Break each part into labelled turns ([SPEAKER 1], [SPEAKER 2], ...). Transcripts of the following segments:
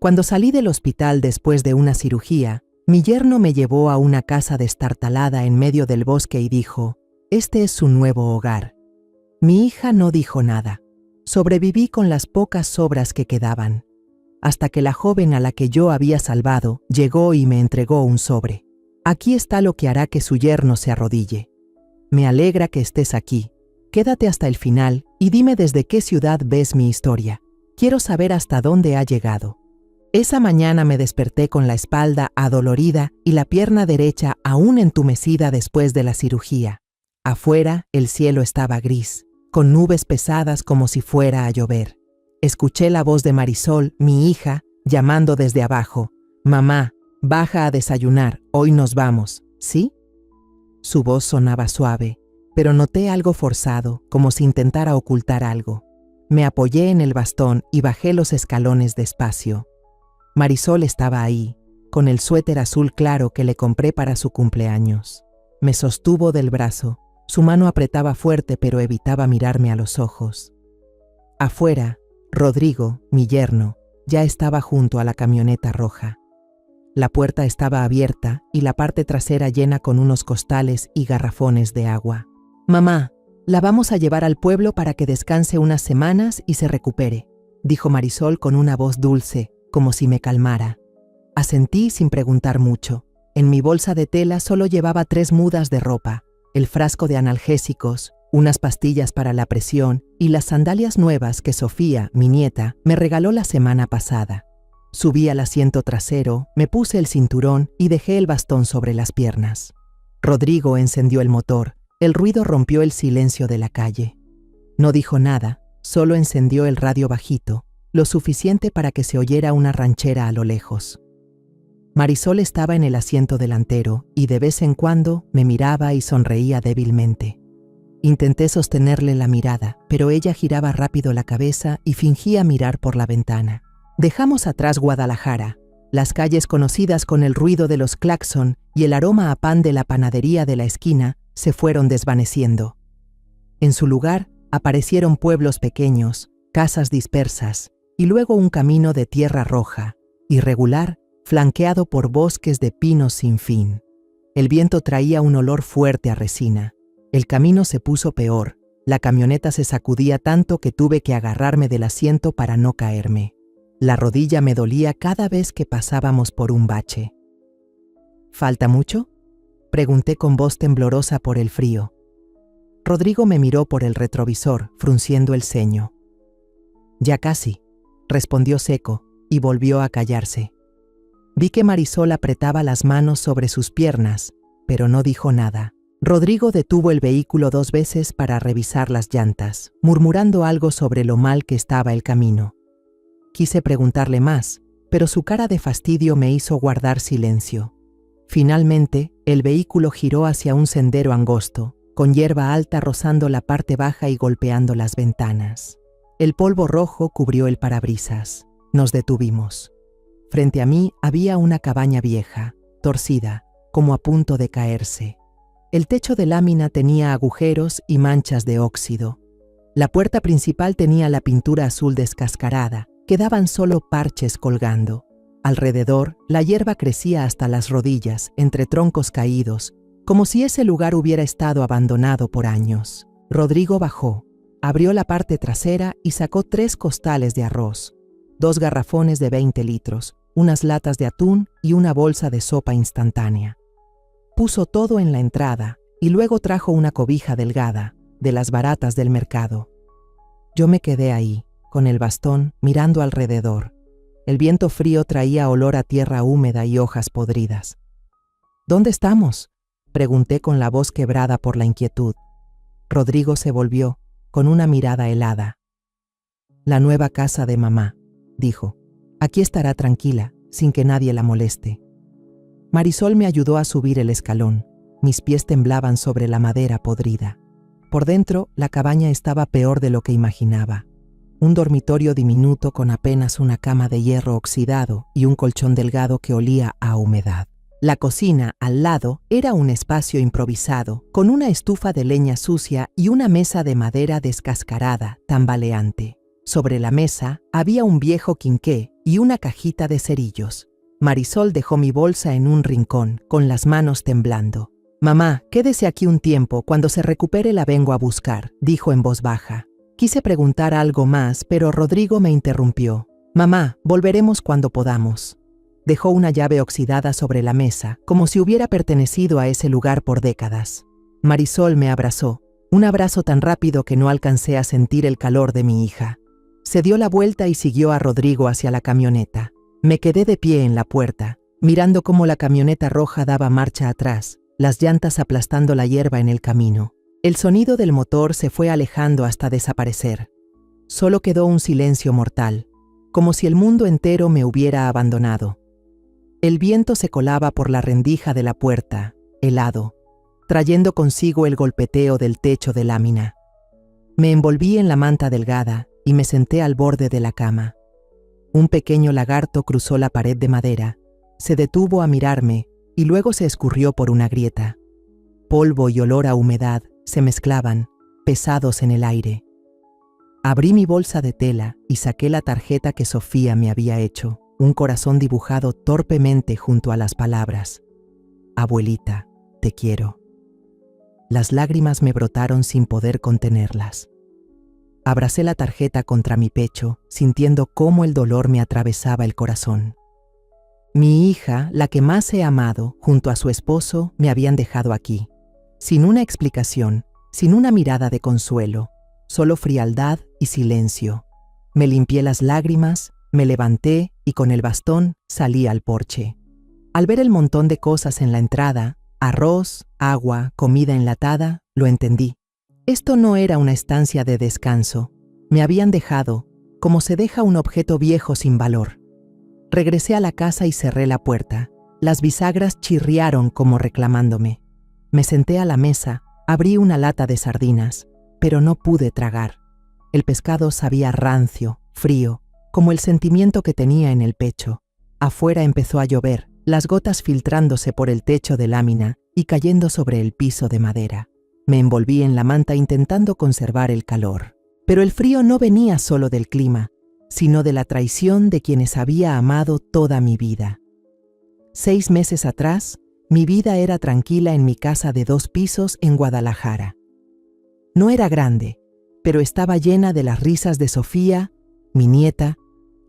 [SPEAKER 1] Cuando salí del hospital después de una cirugía, mi yerno me llevó a una casa destartalada en medio del bosque y dijo: «Este es su nuevo hogar». Mi hija no dijo nada. Sobreviví con las pocas sobras que quedaban, hasta que la joven a la que yo había salvado llegó y me entregó un sobre. «Aquí está lo que hará que su yerno se arrodille. Me alegra que estés aquí. Quédate hasta el final y dime desde qué ciudad ves mi historia. Quiero saber hasta dónde ha llegado». Esa mañana me desperté con la espalda adolorida y la pierna derecha aún entumecida después de la cirugía. Afuera el cielo estaba gris, con nubes pesadas como si fuera a llover. Escuché la voz de Marisol, mi hija, llamando desde abajo: «Mamá, baja a desayunar, hoy nos vamos, ¿sí?». Su voz sonaba suave, pero noté algo forzado, como si intentara ocultar algo. Me apoyé en el bastón y bajé los escalones despacio. Marisol estaba ahí, con el suéter azul claro que le compré para su cumpleaños. Me sostuvo del brazo. Su mano apretaba fuerte, pero evitaba mirarme a los ojos. Afuera, Rodrigo, mi yerno, ya estaba junto a la camioneta roja. La puerta estaba abierta y la parte trasera llena con unos costales y garrafones de agua. «Mamá, la vamos a llevar al pueblo para que descanse unas semanas y se recupere», dijo Marisol con una voz dulce, como si me calmara. Asentí sin preguntar mucho. En mi bolsa de tela solo llevaba 3 mudas de ropa, el frasco de analgésicos, unas pastillas para la presión y las sandalias nuevas que Sofía, mi nieta, me regaló la semana pasada. Subí al asiento trasero, me puse el cinturón y dejé el bastón sobre las piernas. Rodrigo encendió el motor. El ruido rompió el silencio de la calle. No dijo nada, solo encendió el radio bajito, lo suficiente para que se oyera una ranchera a lo lejos. Marisol estaba en el asiento delantero y de vez en cuando me miraba y sonreía débilmente. Intenté sostenerle la mirada, pero ella giraba rápido la cabeza y fingía mirar por la ventana. Dejamos atrás Guadalajara, las calles conocidas con el ruido de los claxon y el aroma a pan de la panadería de la esquina se fueron desvaneciendo. En su lugar aparecieron pueblos pequeños, casas dispersas, y luego un camino de tierra roja, irregular, flanqueado por bosques de pinos sin fin. El viento traía un olor fuerte a resina. El camino se puso peor. La camioneta se sacudía tanto que tuve que agarrarme del asiento para no caerme. La rodilla me dolía cada vez que pasábamos por un bache. «¿Falta mucho?», pregunté con voz temblorosa por el frío. Rodrigo me miró por el retrovisor, frunciendo el ceño. «Ya casi», respondió seco, y volvió a callarse. Vi que Marisol apretaba las manos sobre sus piernas, pero no dijo nada. Rodrigo detuvo el vehículo 2 veces para revisar las llantas, murmurando algo sobre lo mal que estaba el camino. Quise preguntarle más, pero su cara de fastidio me hizo guardar silencio. Finalmente, el vehículo giró hacia un sendero angosto, con hierba alta rozando la parte baja y golpeando las ventanas. El polvo rojo cubrió el parabrisas. Nos detuvimos. Frente a mí había una cabaña vieja, torcida, como a punto de caerse. El techo de lámina tenía agujeros y manchas de óxido. La puerta principal tenía la pintura azul descascarada, quedaban solo parches colgando. Alrededor, la hierba crecía hasta las rodillas, entre troncos caídos, como si ese lugar hubiera estado abandonado por años. Rodrigo bajó, abrió la parte trasera y sacó 3 costales de arroz, 2 garrafones de 20 litros, unas latas de atún y una bolsa de sopa instantánea. Puso todo en la entrada y luego trajo una cobija delgada, de las baratas del mercado. Yo me quedé ahí, con el bastón, mirando alrededor. El viento frío traía olor a tierra húmeda y hojas podridas. «¿Dónde estamos?», pregunté con la voz quebrada por la inquietud. Rodrigo se volvió, con una mirada helada. «La nueva casa de mamá», dijo. «Aquí estará tranquila, sin que nadie la moleste». Marisol me ayudó a subir el escalón. Mis pies temblaban sobre la madera podrida. Por dentro, la cabaña estaba peor de lo que imaginaba. Un dormitorio diminuto con apenas una cama de hierro oxidado y un colchón delgado que olía a humedad. La cocina, al lado, era un espacio improvisado, con una estufa de leña sucia y una mesa de madera descascarada, tambaleante. Sobre la mesa había un viejo quinqué y una cajita de cerillos. Marisol dejó mi bolsa en un rincón, con las manos temblando. «Mamá, quédese aquí un tiempo, cuando se recupere la vengo a buscar», dijo en voz baja. Quise preguntar algo más, pero Rodrigo me interrumpió. «Mamá, volveremos cuando podamos». Dejó una llave oxidada sobre la mesa, como si hubiera pertenecido a ese lugar por décadas. Marisol me abrazó, un abrazo tan rápido que no alcancé a sentir el calor de mi hija. Se dio la vuelta y siguió a Rodrigo hacia la camioneta. Me quedé de pie en la puerta, mirando cómo la camioneta roja daba marcha atrás, las llantas aplastando la hierba en el camino. El sonido del motor se fue alejando hasta desaparecer. Solo quedó un silencio mortal, como si el mundo entero me hubiera abandonado. El viento se colaba por la rendija de la puerta, helado, trayendo consigo el golpeteo del techo de lámina. Me envolví en la manta delgada y me senté al borde de la cama. Un pequeño lagarto cruzó la pared de madera, se detuvo a mirarme y luego se escurrió por una grieta. Polvo y olor a humedad se mezclaban, pesados en el aire. Abrí mi bolsa de tela y saqué la tarjeta que Sofía me había hecho, un corazón dibujado torpemente junto a las palabras: «Abuelita, te quiero». Las lágrimas me brotaron sin poder contenerlas. Abracé la tarjeta contra mi pecho, sintiendo cómo el dolor me atravesaba el corazón. Mi hija, la que más he amado, junto a su esposo, me habían dejado aquí, sin una explicación, sin una mirada de consuelo, solo frialdad y silencio. Me limpié las lágrimas, me levanté y con el bastón salí al porche. Al ver el montón de cosas en la entrada, arroz, agua, comida enlatada, lo entendí. Esto no era una estancia de descanso. Me habían dejado, como se deja un objeto viejo sin valor. Regresé a la casa y cerré la puerta. Las bisagras chirriaron como reclamándome. Me senté a la mesa, abrí una lata de sardinas, pero no pude tragar. El pescado sabía rancio, frío, como el sentimiento que tenía en el pecho. Afuera empezó a llover, las gotas filtrándose por el techo de lámina y cayendo sobre el piso de madera. Me envolví en la manta intentando conservar el calor. Pero el frío no venía solo del clima, sino de la traición de quienes había amado toda mi vida. 6 meses atrás, mi vida era tranquila en mi casa de 2 pisos en Guadalajara. No era grande, pero estaba llena de las risas de Sofía, mi nieta,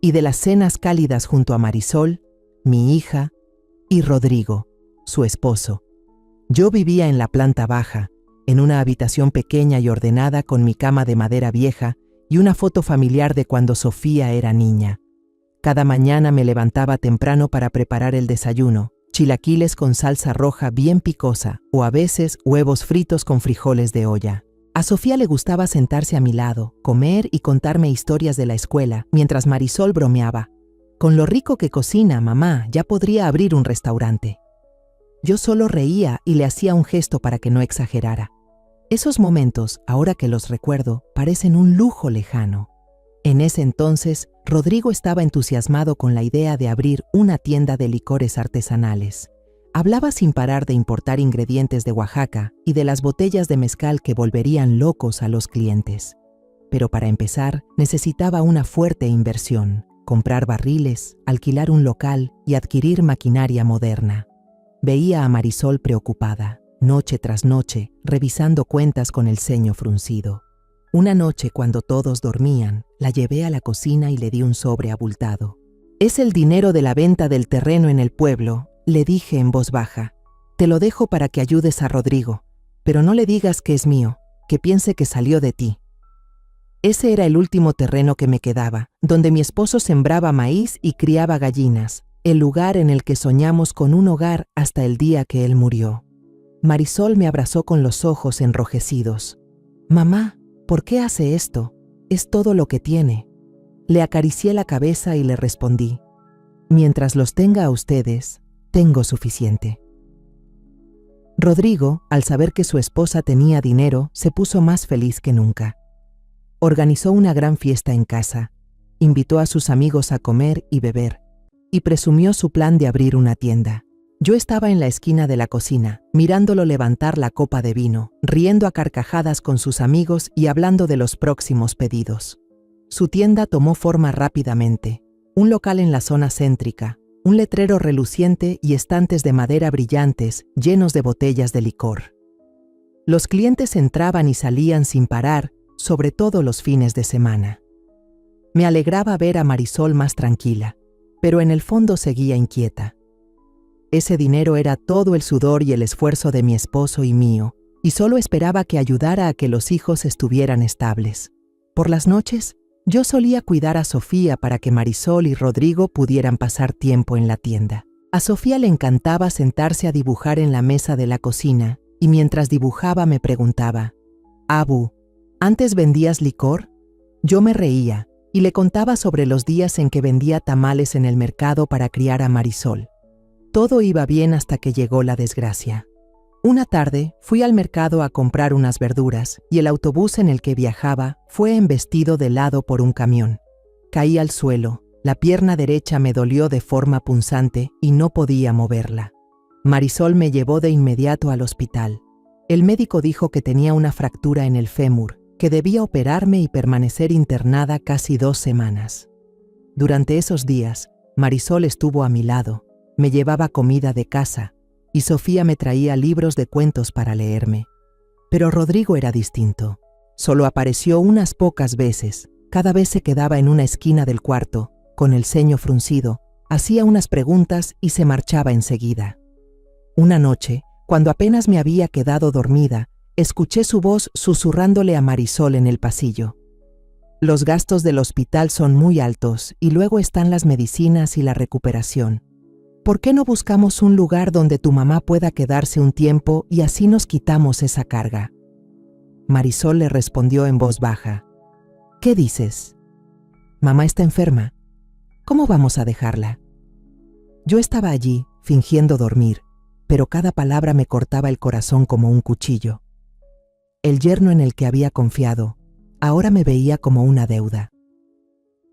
[SPEAKER 1] y de las cenas cálidas junto a Marisol, mi hija, y Rodrigo, su esposo. Yo vivía en la planta baja, en una habitación pequeña y ordenada con mi cama de madera vieja y una foto familiar de cuando Sofía era niña. Cada mañana me levantaba temprano para preparar el desayuno, chilaquiles con salsa roja bien picosa o a veces huevos fritos con frijoles de olla. A Sofía le gustaba sentarse a mi lado, comer y contarme historias de la escuela, mientras Marisol bromeaba: «Con lo rico que cocina, mamá, ya podría abrir un restaurante». Yo solo reía y le hacía un gesto para que no exagerara. Esos momentos, ahora que los recuerdo, parecen un lujo lejano. En ese entonces, Rodrigo estaba entusiasmado con la idea de abrir una tienda de licores artesanales. Hablaba sin parar de importar ingredientes de Oaxaca y de las botellas de mezcal que volverían locos a los clientes. Pero para empezar, necesitaba una fuerte inversión: comprar barriles, alquilar un local y adquirir maquinaria moderna. Veía a Marisol preocupada, noche tras noche, revisando cuentas con el ceño fruncido. Una noche, cuando todos dormían, la llevé a la cocina y le di un sobre abultado. «Es el dinero de la venta del terreno en el pueblo», le dije en voz baja. «Te lo dejo para que ayudes a Rodrigo, pero no le digas que es mío, que piense que salió de ti». Ese era el último terreno que me quedaba, donde mi esposo sembraba maíz y criaba gallinas, el lugar en el que soñamos con un hogar hasta el día que él murió. Marisol me abrazó con los ojos enrojecidos. «Mamá, ¿por qué hace esto? Es todo lo que tiene». Le acaricié la cabeza y le respondí: «Mientras los tenga a ustedes, tengo suficiente». Rodrigo, al saber que su esposa tenía dinero, se puso más feliz que nunca. Organizó una gran fiesta en casa, invitó a sus amigos a comer y beber, y presumió su plan de abrir una tienda. Yo estaba en la esquina de la cocina, mirándolo levantar la copa de vino, riendo a carcajadas con sus amigos y hablando de los próximos pedidos. Su tienda tomó forma rápidamente. Un local en la zona céntrica, un letrero reluciente y estantes de madera brillantes llenos de botellas de licor. Los clientes entraban y salían sin parar, sobre todo los fines de semana. Me alegraba ver a Marisol más tranquila, pero en el fondo seguía inquieta. Ese dinero era todo el sudor y el esfuerzo de mi esposo y mío, y solo esperaba que ayudara a que los hijos estuvieran estables. Por las noches, yo solía cuidar a Sofía para que Marisol y Rodrigo pudieran pasar tiempo en la tienda. A Sofía le encantaba sentarse a dibujar en la mesa de la cocina, y mientras dibujaba me preguntaba, «Abu, ¿antes vendías licor?». Yo me reía, y le contaba sobre los días en que vendía tamales en el mercado para criar a Marisol. Todo iba bien hasta que llegó la desgracia. Una tarde fui al mercado a comprar unas verduras y el autobús en el que viajaba fue embestido de lado por un camión. Caí al suelo, la pierna derecha me dolió de forma punzante y no podía moverla. Marisol me llevó de inmediato al hospital. El médico dijo que tenía una fractura en el fémur, que debía operarme y permanecer internada casi 2 semanas. Durante esos días, Marisol estuvo a mi lado, me llevaba comida de casa, y Sofía me traía libros de cuentos para leerme. Pero Rodrigo era distinto. Solo apareció unas pocas veces. Cada vez se quedaba en una esquina del cuarto, con el ceño fruncido, hacía unas preguntas y se marchaba enseguida. Una noche, cuando apenas me había quedado dormida, escuché su voz susurrándole a Marisol en el pasillo. Los gastos del hospital son muy altos y luego están las medicinas y la recuperación. ¿Por qué no buscamos un lugar donde tu mamá pueda quedarse un tiempo y así nos quitamos esa carga? Marisol le respondió en voz baja. ¿Qué dices? Mamá está enferma. ¿Cómo vamos a dejarla? Yo estaba allí, fingiendo dormir, pero cada palabra me cortaba el corazón como un cuchillo. El yerno en el que había confiado, ahora me veía como una deuda.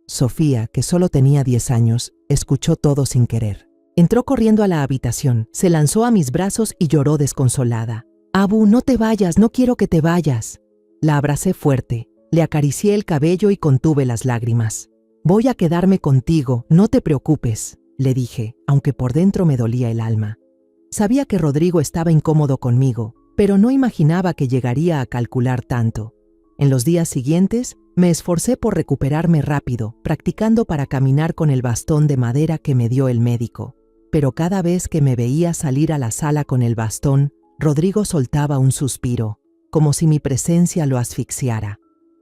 [SPEAKER 1] Sofía, que solo tenía 10 años, escuchó todo sin querer. Entró corriendo a la habitación, se lanzó a mis brazos y lloró desconsolada. «Abu, no te vayas, no quiero que te vayas». La abracé fuerte, le acaricié el cabello y contuve las lágrimas. «Voy a quedarme contigo, no te preocupes», le dije, aunque por dentro me dolía el alma. Sabía que Rodrigo estaba incómodo conmigo, pero no imaginaba que llegaría a calcular tanto. En los días siguientes, me esforcé por recuperarme rápido, practicando para caminar con el bastón de madera que me dio el médico. Pero cada vez que me veía salir a la sala con el bastón, Rodrigo soltaba un suspiro, como si mi presencia lo asfixiara.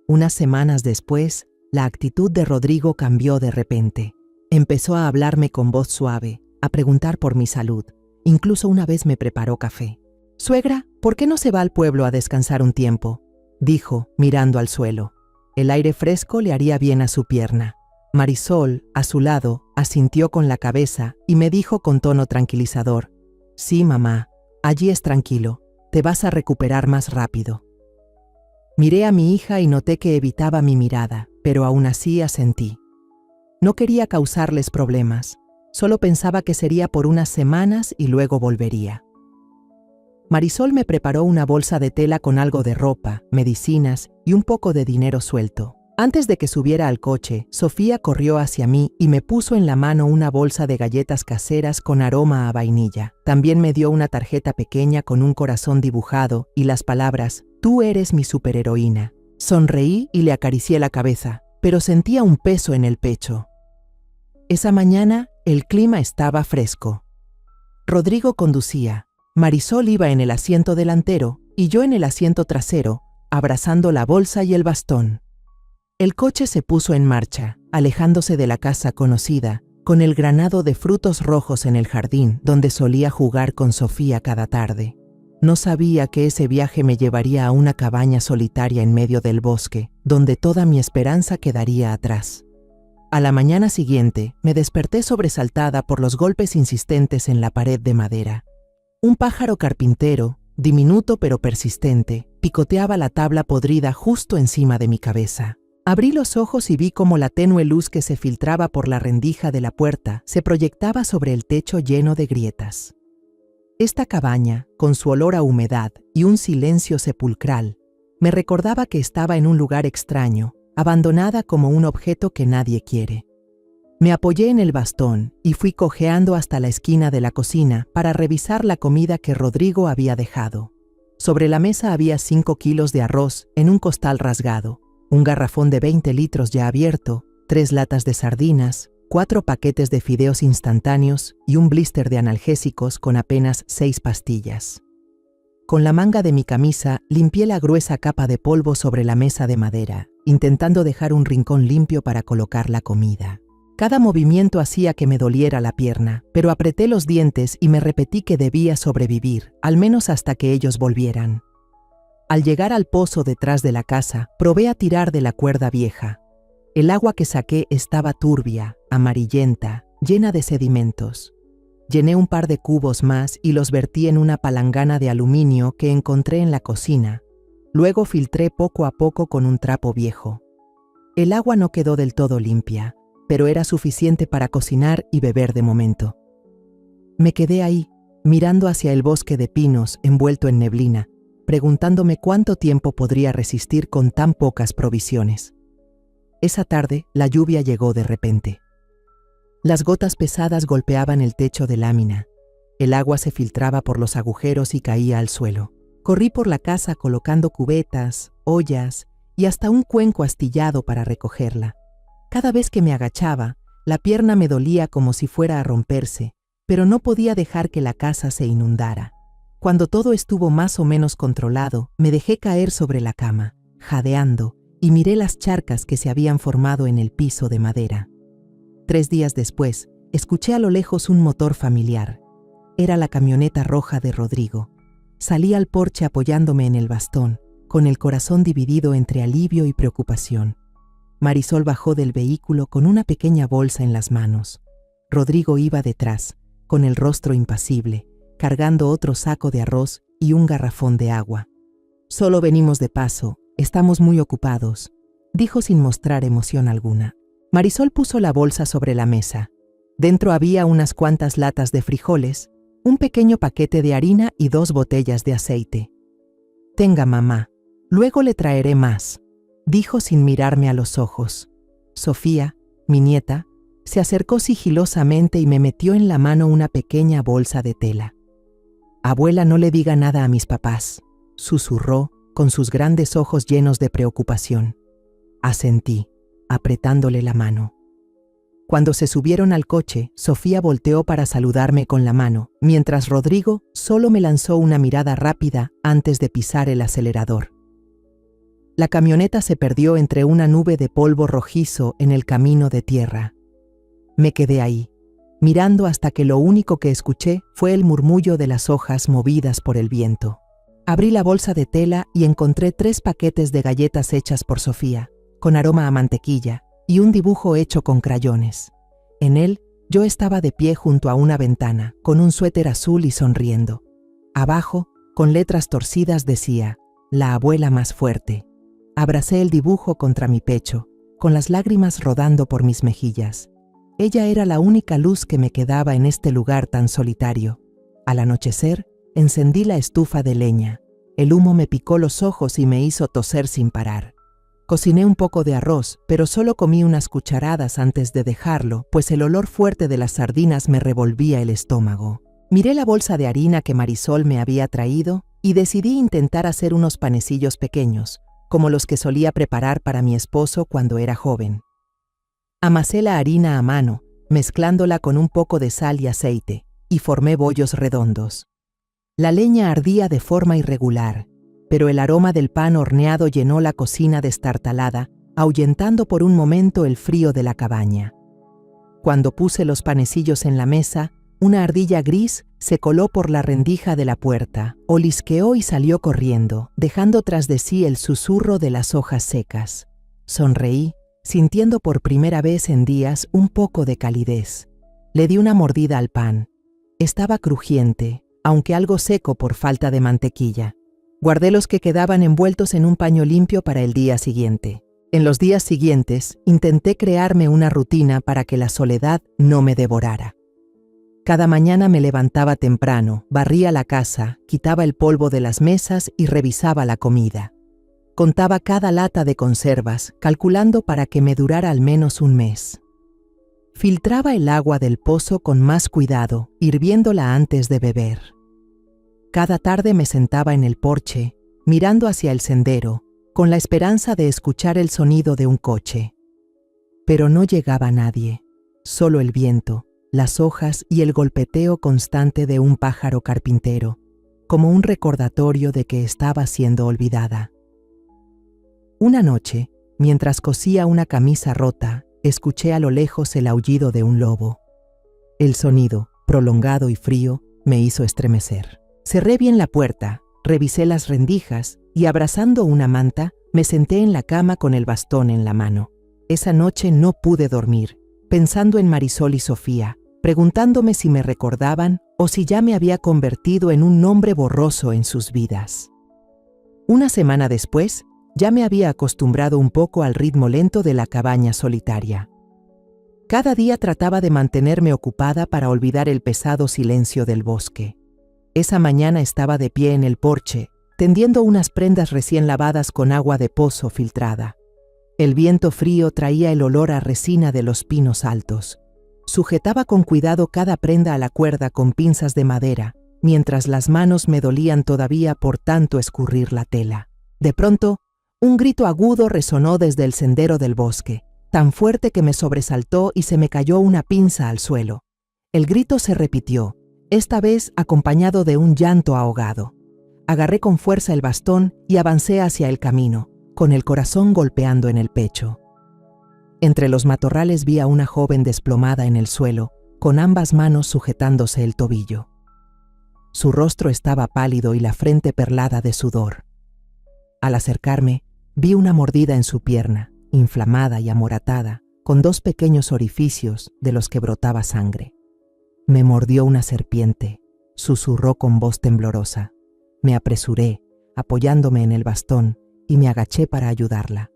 [SPEAKER 1] Unas semanas después, la actitud de Rodrigo cambió de repente. Empezó a hablarme con voz suave, a preguntar por mi salud. Incluso una vez me preparó café. «Suegra, ¿por qué no se va al pueblo a descansar un tiempo?», dijo, mirando al suelo. El aire fresco le haría bien a su pierna. Marisol, a su lado, asintió con la cabeza y me dijo con tono tranquilizador: «Sí, mamá, allí es tranquilo, te vas a recuperar más rápido». Miré a mi hija y noté que evitaba mi mirada, pero aún así asentí. No quería causarles problemas, solo pensaba que sería por unas semanas y luego volvería. Marisol me preparó una bolsa de tela con algo de ropa, medicinas y un poco de dinero suelto. Antes de que subiera al coche, Sofía corrió hacia mí y me puso en la mano una bolsa de galletas caseras con aroma a vainilla. También me dio una tarjeta pequeña con un corazón dibujado y las palabras: «Tú eres mi superheroína». Sonreí y le acaricié la cabeza, pero sentía un peso en el pecho. Esa mañana, el clima estaba fresco. Rodrigo conducía, Marisol iba en el asiento delantero y yo en el asiento trasero, abrazando la bolsa y el bastón. El coche se puso en marcha, alejándose de la casa conocida, con el granado de frutos rojos en el jardín donde solía jugar con Sofía cada tarde. No sabía que ese viaje me llevaría a una cabaña solitaria en medio del bosque, donde toda mi esperanza quedaría atrás. A la mañana siguiente, me desperté sobresaltada por los golpes insistentes en la pared de madera. Un pájaro carpintero, diminuto pero persistente, picoteaba la tabla podrida justo encima de mi cabeza. Abrí los ojos y vi cómo la tenue luz que se filtraba por la rendija de la puerta se proyectaba sobre el techo lleno de grietas. Esta cabaña, con su olor a humedad y un silencio sepulcral, me recordaba que estaba en un lugar extraño, abandonada como un objeto que nadie quiere. Me apoyé en el bastón y fui cojeando hasta la esquina de la cocina para revisar la comida que Rodrigo había dejado. Sobre la mesa había 5 kilos de arroz en un costal rasgado, un garrafón de 20 litros ya abierto, 3 latas de sardinas, 4 paquetes de fideos instantáneos y un blister de analgésicos con apenas 6 pastillas. Con la manga de mi camisa limpié la gruesa capa de polvo sobre la mesa de madera, intentando dejar un rincón limpio para colocar la comida. Cada movimiento hacía que me doliera la pierna, pero apreté los dientes y me repetí que debía sobrevivir, al menos hasta que ellos volvieran. Al llegar al pozo detrás de la casa, probé a tirar de la cuerda vieja. El agua que saqué estaba turbia, amarillenta, llena de sedimentos. Llené un par de cubos más y los vertí en una palangana de aluminio que encontré en la cocina. Luego filtré poco a poco con un trapo viejo. El agua no quedó del todo limpia, pero era suficiente para cocinar y beber de momento. Me quedé ahí, mirando hacia el bosque de pinos envuelto en neblina, preguntándome cuánto tiempo podría resistir con tan pocas provisiones. Esa tarde, la lluvia llegó de repente. Las gotas pesadas golpeaban el techo de lámina. El agua se filtraba por los agujeros y caía al suelo. Corrí por la casa colocando cubetas, ollas y hasta un cuenco astillado para recogerla. Cada vez que me agachaba, la pierna me dolía como si fuera a romperse, pero no podía dejar que la casa se inundara. Cuando todo estuvo más o menos controlado, me dejé caer sobre la cama, jadeando, y miré las charcas que se habían formado en el piso de madera. 3 días después, escuché a lo lejos un motor familiar. Era la camioneta roja de Rodrigo. Salí al porche apoyándome en el bastón, con el corazón dividido entre alivio y preocupación. Marisol bajó del vehículo con una pequeña bolsa en las manos. Rodrigo iba detrás, con el rostro impasible, cargando otro saco de arroz y un garrafón de agua. «Solo venimos de paso, estamos muy ocupados», dijo sin mostrar emoción alguna. Marisol puso la bolsa sobre la mesa. Dentro había unas cuantas latas de frijoles, un pequeño paquete de harina y 2 botellas de aceite. «Tenga, mamá, luego le traeré más», dijo sin mirarme a los ojos. Sofía, mi nieta, se acercó sigilosamente y me metió en la mano una pequeña bolsa de tela. «Abuela, no le diga nada a mis papás», susurró con sus grandes ojos llenos de preocupación. Asentí, apretándole la mano. Cuando se subieron al coche, Sofía volteó para saludarme con la mano, mientras Rodrigo solo me lanzó una mirada rápida antes de pisar el acelerador. La camioneta se perdió entre una nube de polvo rojizo en el camino de tierra. Me quedé ahí, mirando hasta que lo único que escuché fue el murmullo de las hojas movidas por el viento. Abrí la bolsa de tela y encontré 3 paquetes de galletas hechas por Sofía, con aroma a mantequilla, y un dibujo hecho con crayones. En él, yo estaba de pie junto a una ventana, con un suéter azul y sonriendo. Abajo, con letras torcidas decía, «La abuela más fuerte». Abracé el dibujo contra mi pecho, con las lágrimas rodando por mis mejillas. Ella era la única luz que me quedaba en este lugar tan solitario. Al anochecer, encendí la estufa de leña. El humo me picó los ojos y me hizo toser sin parar. Cociné un poco de arroz, pero solo comí unas cucharadas antes de dejarlo, pues el olor fuerte de las sardinas me revolvía el estómago. Miré la bolsa de harina que Marisol me había traído y decidí intentar hacer unos panecillos pequeños, como los que solía preparar para mi esposo cuando era joven. Amasé la harina a mano, mezclándola con un poco de sal y aceite, y formé bollos redondos. La leña ardía de forma irregular, pero el aroma del pan horneado llenó la cocina destartalada, ahuyentando por un momento el frío de la cabaña. Cuando puse los panecillos en la mesa, una ardilla gris se coló por la rendija de la puerta, olisqueó y salió corriendo, dejando tras de sí el susurro de las hojas secas. Sonreí, sintiendo por primera vez en días un poco de calidez. Le di una mordida al pan. Estaba crujiente, aunque algo seco por falta de mantequilla. Guardé los que quedaban envueltos en un paño limpio para el día siguiente. En los días siguientes, intenté crearme una rutina para que la soledad no me devorara. Cada mañana me levantaba temprano, barría la casa, quitaba el polvo de las mesas y revisaba la comida. Contaba cada lata de conservas, calculando para que me durara al menos un mes. Filtraba el agua del pozo con más cuidado, hirviéndola antes de beber. Cada tarde me sentaba en el porche, mirando hacia el sendero, con la esperanza de escuchar el sonido de un coche. Pero no llegaba nadie, solo el viento, las hojas y el golpeteo constante de un pájaro carpintero, como un recordatorio de que estaba siendo olvidada. Una noche, mientras cosía una camisa rota, escuché a lo lejos el aullido de un lobo. El sonido, prolongado y frío, me hizo estremecer. Cerré bien la puerta, revisé las rendijas y, abrazando una manta, me senté en la cama con el bastón en la mano. Esa noche no pude dormir, pensando en Marisol y Sofía, preguntándome si me recordaban o si ya me había convertido en un nombre borroso en sus vidas. Una semana después, ya me había acostumbrado un poco al ritmo lento de la cabaña solitaria. Cada día trataba de mantenerme ocupada para olvidar el pesado silencio del bosque. Esa mañana estaba de pie en el porche, tendiendo unas prendas recién lavadas con agua de pozo filtrada. El viento frío traía el olor a resina de los pinos altos. Sujetaba con cuidado cada prenda a la cuerda con pinzas de madera, mientras las manos me dolían todavía por tanto escurrir la tela. De pronto, un grito agudo resonó desde el sendero del bosque, tan fuerte que me sobresaltó y se me cayó una pinza al suelo. El grito se repitió, esta vez acompañado de un llanto ahogado. Agarré con fuerza el bastón y avancé hacia el camino, con el corazón golpeando en el pecho. Entre los matorrales vi a una joven desplomada en el suelo, con ambas manos sujetándose el tobillo. Su rostro estaba pálido y la frente perlada de sudor. Al acercarme, vi una mordida en su pierna, inflamada y amoratada, con 2 pequeños orificios de los que brotaba sangre. Me mordió una serpiente, susurró con voz temblorosa. Me apresuré, apoyándome en el bastón, y me agaché para ayudarla.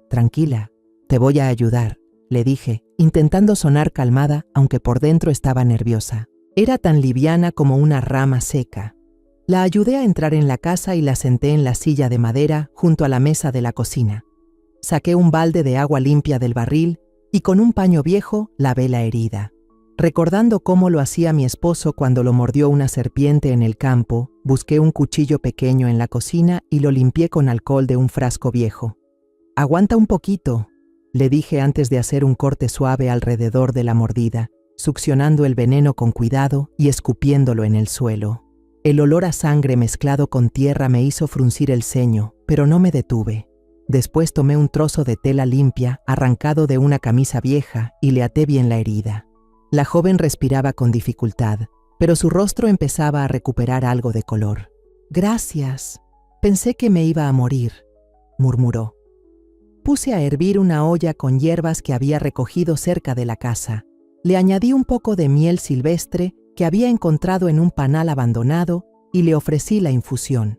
[SPEAKER 1] Tranquila, te voy a ayudar, le dije, intentando sonar calmada, aunque por dentro estaba nerviosa. Era tan liviana como una rama seca. La ayudé a entrar en la casa y la senté en la silla de madera junto a la mesa de la cocina. Saqué un balde de agua limpia del barril y con un paño viejo lavé la herida. Recordando cómo lo hacía mi esposo cuando lo mordió una serpiente en el campo, busqué un cuchillo pequeño en la cocina y lo limpié con alcohol de un frasco viejo. «Aguanta un poquito», le dije antes de hacer un corte suave alrededor de la mordida, succionando el veneno con cuidado y escupiéndolo en el suelo. El olor a sangre mezclado con tierra me hizo fruncir el ceño, pero no me detuve. Después tomé un trozo de tela limpia, arrancado de una camisa vieja, y le até bien la herida. La joven respiraba con dificultad, pero su rostro empezaba a recuperar algo de color. «Gracias. Pensé que me iba a morir», murmuró. Puse a hervir una olla con hierbas que había recogido cerca de la casa. Le añadí un poco de miel silvestre que había encontrado en un panal abandonado y le ofrecí la infusión.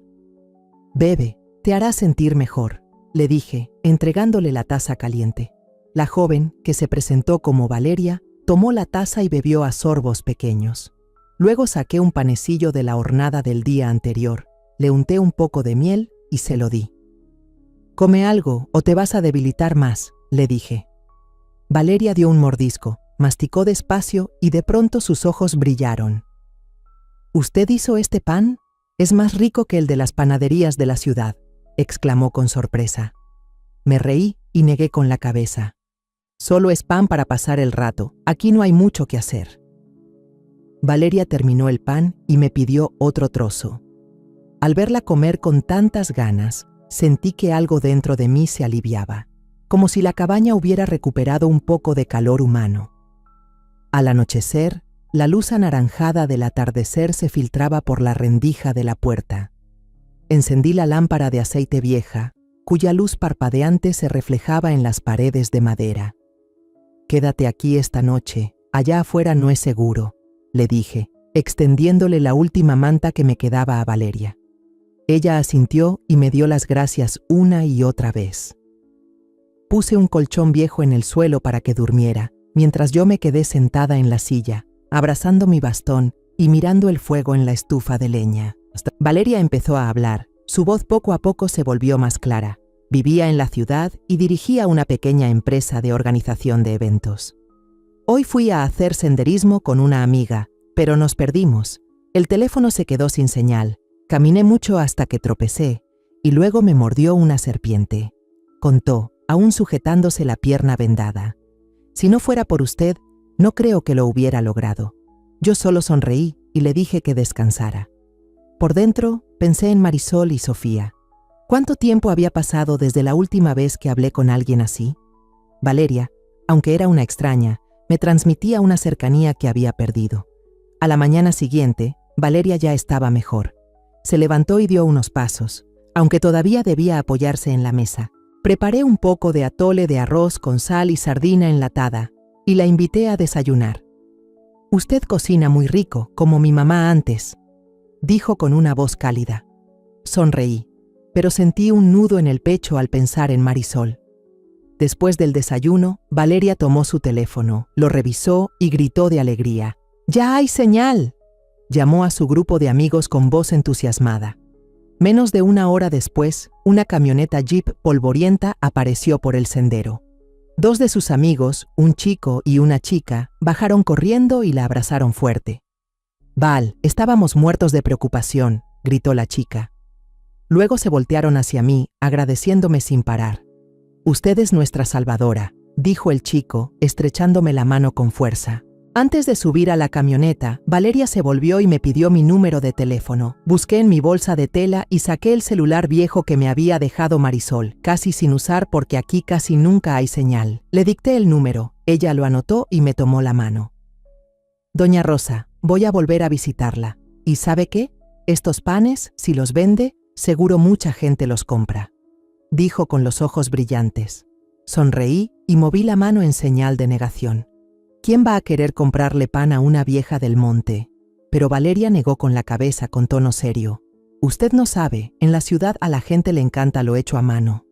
[SPEAKER 1] «Bebe, te hará sentir mejor», le dije, entregándole la taza caliente. La joven, que se presentó como Valeria, tomó la taza y bebió a sorbos pequeños. Luego saqué un panecillo de la hornada del día anterior, le unté un poco de miel y se lo di. «Come algo o te vas a debilitar más», le dije. Valeria dio un mordisco, masticó despacio y de pronto sus ojos brillaron. «¿Usted hizo este pan? Es más rico que el de las panaderías de la ciudad», exclamó con sorpresa. Me reí y negué con la cabeza. «Solo es pan para pasar el rato, aquí no hay mucho que hacer». Valeria terminó el pan y me pidió otro trozo. Al verla comer con tantas ganas, sentí que algo dentro de mí se aliviaba, como si la cabaña hubiera recuperado un poco de calor humano. Al anochecer, la luz anaranjada del atardecer se filtraba por la rendija de la puerta. Encendí la lámpara de aceite vieja, cuya luz parpadeante se reflejaba en las paredes de madera. «Quédate aquí esta noche, allá afuera no es seguro», le dije, extendiéndole la última manta que me quedaba a Valeria. Ella asintió y me dio las gracias una y otra vez. Puse un colchón viejo en el suelo para que durmiera, mientras yo me quedé sentada en la silla, abrazando mi bastón y mirando el fuego en la estufa de leña. Valeria empezó a hablar. Su voz poco a poco se volvió más clara. Vivía en la ciudad y dirigía una pequeña empresa de organización de eventos. Hoy fui a hacer senderismo con una amiga, pero nos perdimos. El teléfono se quedó sin señal. Caminé mucho hasta que tropecé y luego me mordió una serpiente, contó, aún sujetándose la pierna vendada. Si no fuera por usted, no creo que lo hubiera logrado. Yo solo sonreí y le dije que descansara. Por dentro, pensé en Marisol y Sofía. ¿Cuánto tiempo había pasado desde la última vez que hablé con alguien así? Valeria, aunque era una extraña, me transmitía una cercanía que había perdido. A la mañana siguiente, Valeria ya estaba mejor. Se levantó y dio unos pasos, aunque todavía debía apoyarse en la mesa. Preparé un poco de atole de arroz con sal y sardina enlatada y la invité a desayunar. «Usted cocina muy rico, como mi mamá antes», dijo con una voz cálida. Sonreí, pero sentí un nudo en el pecho al pensar en Marisol. Después del desayuno, Valeria tomó su teléfono, lo revisó y gritó de alegría. «¡Ya hay señal!», llamó a su grupo de amigos con voz entusiasmada. Menos de una hora después, una camioneta Jeep polvorienta apareció por el sendero. Dos de sus amigos, un chico y una chica, bajaron corriendo y la abrazaron fuerte. «Val, estábamos muertos de preocupación», gritó la chica. Luego se voltearon hacia mí, agradeciéndome sin parar. «Usted es nuestra salvadora», dijo el chico, estrechándome la mano con fuerza. Antes de subir a la camioneta, Valeria se volvió y me pidió mi número de teléfono. Busqué en mi bolsa de tela y saqué el celular viejo que me había dejado Marisol, casi sin usar porque aquí casi nunca hay señal. Le dicté el número, ella lo anotó y me tomó la mano. «Doña Rosa, voy a volver a visitarla. ¿Y sabe qué? Estos panes, si los vende, seguro mucha gente los compra», dijo con los ojos brillantes. Sonreí y moví la mano en señal de negación. ¿Quién va a querer comprarle pan a una vieja del monte? Pero Valeria negó con la cabeza con tono serio. «Usted no sabe, en la ciudad a la gente le encanta lo hecho a mano».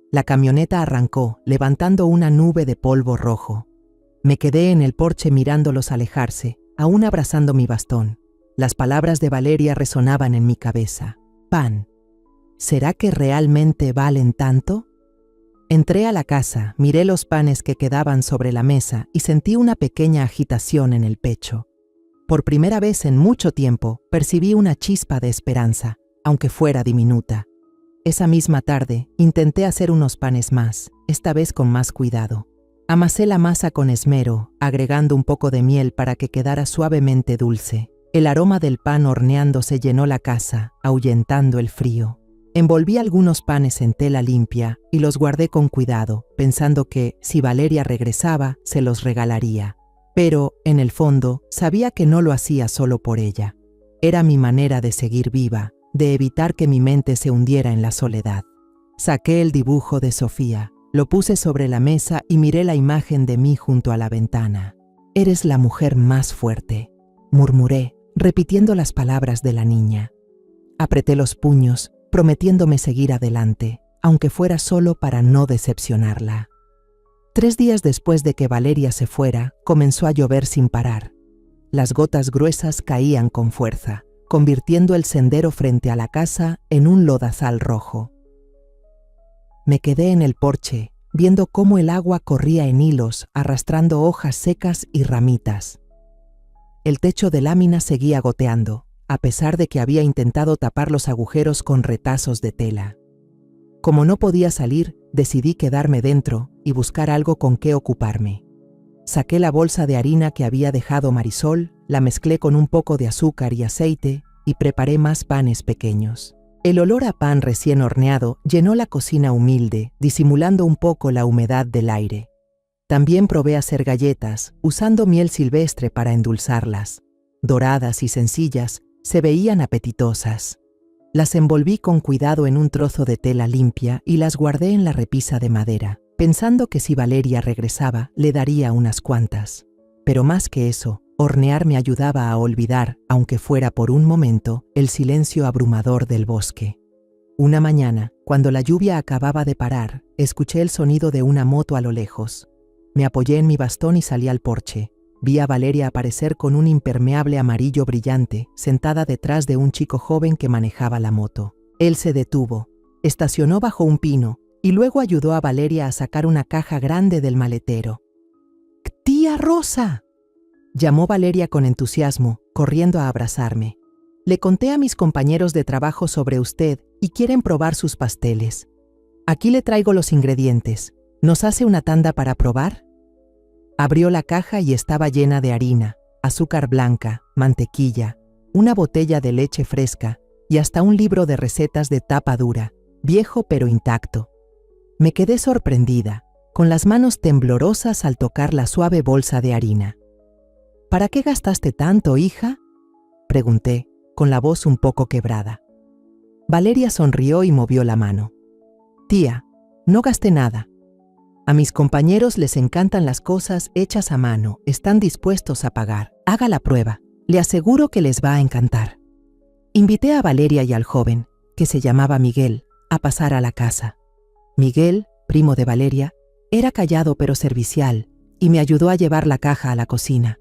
[SPEAKER 1] La camioneta arrancó, levantando una nube de polvo rojo. Me quedé en el porche mirándolos alejarse, aún abrazando mi bastón. Las palabras de Valeria resonaban en mi cabeza. «Pan. ¿Será que realmente valen tanto?». Entré a la casa, miré los panes que quedaban sobre la mesa y sentí una pequeña agitación en el pecho. Por primera vez en mucho tiempo, percibí una chispa de esperanza, aunque fuera diminuta. Esa misma tarde, intenté hacer unos panes más, esta vez con más cuidado. Amasé la masa con esmero, agregando un poco de miel para que quedara suavemente dulce. El aroma del pan horneándose llenó la casa, ahuyentando el frío. Envolví algunos panes en tela limpia y los guardé con cuidado, pensando que, si Valeria regresaba, se los regalaría. Pero, en el fondo, sabía que no lo hacía solo por ella. Era mi manera de seguir viva, de evitar que mi mente se hundiera en la soledad. Saqué el dibujo de Sofía, lo puse sobre la mesa y miré la imagen de mí junto a la ventana. «Eres la mujer más fuerte», murmuré, repitiendo las palabras de la niña. Apreté los puños, prometiéndome seguir adelante, aunque fuera solo para no decepcionarla. 3 días después de que Valeria se fuera, comenzó a llover sin parar. Las gotas gruesas caían con fuerza, convirtiendo el sendero frente a la casa en un lodazal rojo. Me quedé en el porche, viendo cómo el agua corría en hilos, arrastrando hojas secas y ramitas. El techo de lámina seguía goteando, a pesar de que había intentado tapar los agujeros con retazos de tela. Como no podía salir, decidí quedarme dentro y buscar algo con qué ocuparme. Saqué la bolsa de harina que había dejado Marisol, la mezclé con un poco de azúcar y aceite y preparé más panes pequeños. El olor a pan recién horneado llenó la cocina humilde, disimulando un poco la humedad del aire. También probé hacer galletas, usando miel silvestre para endulzarlas. Doradas y sencillas, se veían apetitosas. Las envolví con cuidado en un trozo de tela limpia y las guardé en la repisa de madera, pensando que si Valeria regresaba, le daría unas cuantas. Pero más que eso, hornear me ayudaba a olvidar, aunque fuera por un momento, el silencio abrumador del bosque. Una mañana, cuando la lluvia acababa de parar, escuché el sonido de una moto a lo lejos. Me apoyé en mi bastón y salí al porche. Vi a Valeria aparecer con un impermeable amarillo brillante, sentada detrás de un chico joven que manejaba la moto. Él se detuvo, estacionó bajo un pino y luego ayudó a Valeria a sacar una caja grande del maletero. ¡Tía Rosa!, llamó Valeria con entusiasmo, corriendo a abrazarme. Le conté a mis compañeros de trabajo sobre usted y quieren probar sus pasteles. Aquí le traigo los ingredientes. ¿Nos hace una tanda para probar? Abrió la caja y estaba llena de harina, azúcar blanca, mantequilla, una botella de leche fresca y hasta un libro de recetas de tapa dura, viejo pero intacto. Me quedé sorprendida, con las manos temblorosas al tocar la suave bolsa de harina. ¿Para qué gastaste tanto, hija?, pregunté, con la voz un poco quebrada. Valeria sonrió y movió la mano. Tía, no gasté nada. A mis compañeros les encantan las cosas hechas a mano, están dispuestos a pagar. Haga la prueba, le aseguro que les va a encantar. Invité a Valeria y al joven, que se llamaba Miguel, a pasar a la casa. Miguel, primo de Valeria, era callado pero servicial y me ayudó a llevar la caja a la cocina.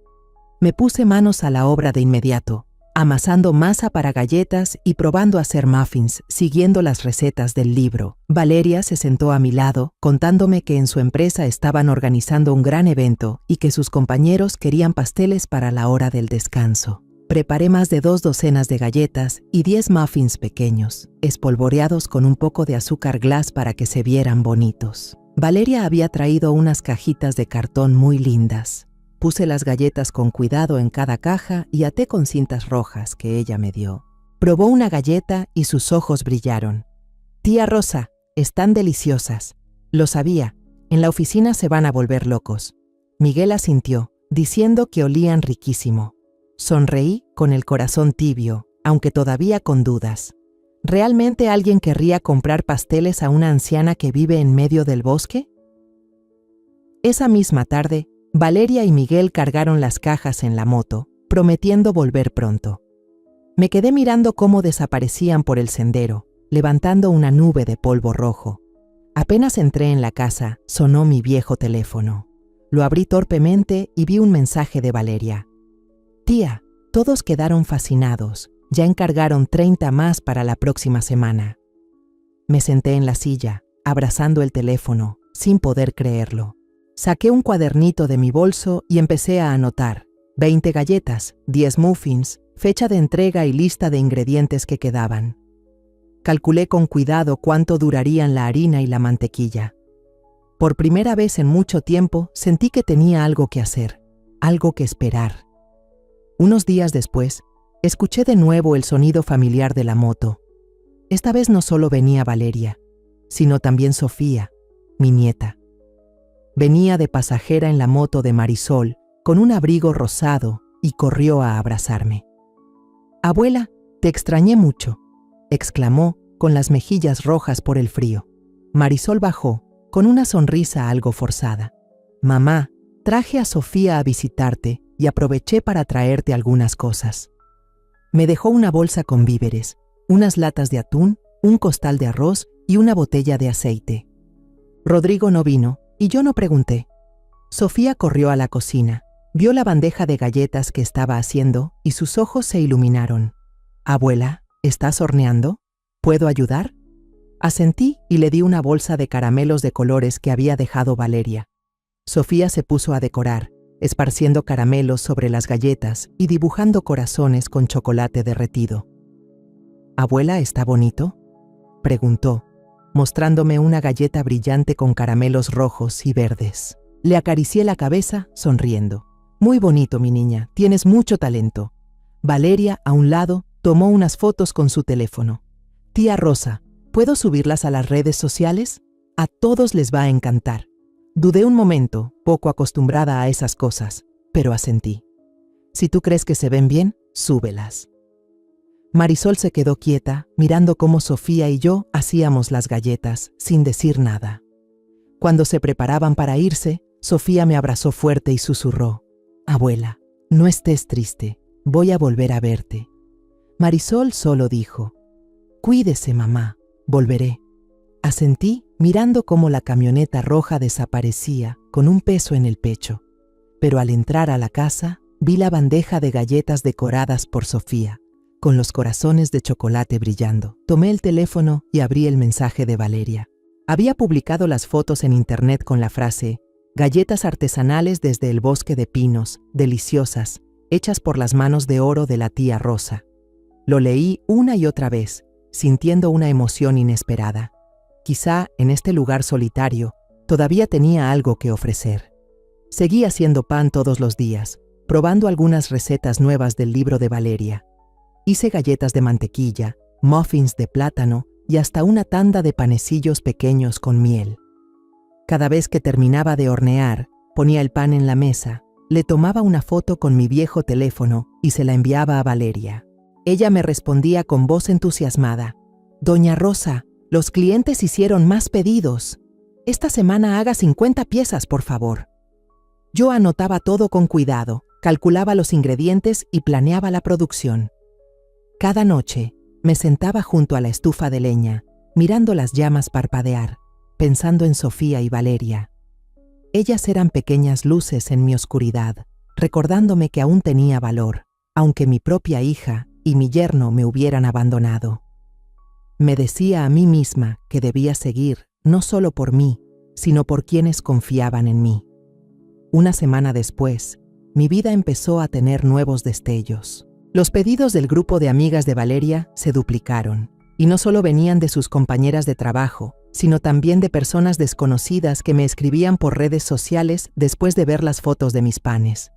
[SPEAKER 1] Me puse manos a la obra de inmediato, amasando masa para galletas y probando a hacer muffins, siguiendo las recetas del libro. Valeria se sentó a mi lado, contándome que en su empresa estaban organizando un gran evento y que sus compañeros querían pasteles para la hora del descanso. Preparé más de 2 docenas de galletas y 10 muffins pequeños, espolvoreados con un poco de azúcar glass para que se vieran bonitos. Valeria había traído unas cajitas de cartón muy lindas. Puse las galletas con cuidado en cada caja y até con cintas rojas que ella me dio. Probó una galleta y sus ojos brillaron. Tía Rosa, están deliciosas. Lo sabía, en la oficina se van a volver locos. Miguel asintió, diciendo que olían riquísimo. Sonreí con el corazón tibio, aunque todavía con dudas. ¿Realmente alguien querría comprar pasteles a una anciana que vive en medio del bosque? Esa misma tarde, Valeria y Miguel cargaron las cajas en la moto, prometiendo volver pronto. Me quedé mirando cómo desaparecían por el sendero, levantando una nube de polvo rojo. Apenas entré en la casa, sonó mi viejo teléfono. Lo abrí torpemente y vi un mensaje de Valeria. Tía, todos quedaron fascinados. Ya encargaron 30 más para la próxima semana. Me senté en la silla, abrazando el teléfono, sin poder creerlo. Saqué un cuadernito de mi bolso y empecé a anotar. 20 galletas, 10 muffins, fecha de entrega y lista de ingredientes que quedaban. Calculé con cuidado cuánto durarían la harina y la mantequilla. Por primera vez en mucho tiempo sentí que tenía algo que hacer, algo que esperar. Unos días después, escuché de nuevo el sonido familiar de la moto. Esta vez no solo venía Valeria, sino también Sofía, mi nieta. Venía de pasajera en la moto de Marisol, con un abrigo rosado, y corrió a abrazarme. «Abuela, te extrañé mucho», exclamó, con las mejillas rojas por el frío. Marisol bajó, con una sonrisa algo forzada. «Mamá, traje a Sofía a visitarte y aproveché para traerte algunas cosas». Me dejó una bolsa con víveres, unas latas de atún, un costal de arroz y una botella de aceite. Rodrigo no vino y yo no pregunté. Sofía corrió a la cocina, vio la bandeja de galletas que estaba haciendo y sus ojos se iluminaron. «Abuela, ¿estás horneando? ¿Puedo ayudar?» Asentí y le di una bolsa de caramelos de colores que había dejado Valeria. Sofía se puso a decorar, esparciendo caramelos sobre las galletas y dibujando corazones con chocolate derretido. «¿Abuela, está bonito?», preguntó, mostrándome una galleta brillante con caramelos rojos y verdes. Le acaricié la cabeza, sonriendo. «Muy bonito, mi niña, tienes mucho talento». Valeria, a un lado, tomó unas fotos con su teléfono. «Tía Rosa, ¿puedo subirlas a las redes sociales? A todos les va a encantar». Dudé un momento, poco acostumbrada a esas cosas, pero asentí. «Si tú crees que se ven bien, súbelas». Marisol se quedó quieta, mirando cómo Sofía y yo hacíamos las galletas, sin decir nada. Cuando se preparaban para irse, Sofía me abrazó fuerte y susurró: «Abuela, no estés triste, voy a volver a verte». Marisol solo dijo: «Cuídese, mamá, volveré». Asentí, mirando cómo la camioneta roja desaparecía con un peso en el pecho. Pero al entrar a la casa, vi la bandeja de galletas decoradas por Sofía, con los corazones de chocolate brillando. Tomé el teléfono y abrí el mensaje de Valeria. Había publicado las fotos en internet con la frase «Galletas artesanales desde el bosque de pinos, deliciosas, hechas por las manos de oro de la tía Rosa». Lo leí una y otra vez, sintiendo una emoción inesperada. Quizá, en este lugar solitario, todavía tenía algo que ofrecer. Seguí haciendo pan todos los días, probando algunas recetas nuevas del libro de Valeria. Hice galletas de mantequilla, muffins de plátano y hasta una tanda de panecillos pequeños con miel. Cada vez que terminaba de hornear, ponía el pan en la mesa, le tomaba una foto con mi viejo teléfono y se la enviaba a Valeria. Ella me respondía con voz entusiasmada: «Doña Rosa, los clientes hicieron más pedidos. Esta semana haga 50 piezas, por favor». Yo anotaba todo con cuidado, calculaba los ingredientes y planeaba la producción. Cada noche me sentaba junto a la estufa de leña, mirando las llamas parpadear, pensando en Sofía y Valeria. Ellas eran pequeñas luces en mi oscuridad, recordándome que aún tenía valor, aunque mi propia hija y mi yerno me hubieran abandonado. Me decía a mí misma que debía seguir, no solo por mí, sino por quienes confiaban en mí. Una semana después, mi vida empezó a tener nuevos destellos. Los pedidos del grupo de amigas de Valeria se duplicaron, y no solo venían de sus compañeras de trabajo, sino también de personas desconocidas que me escribían por redes sociales después de ver las fotos de mis panes.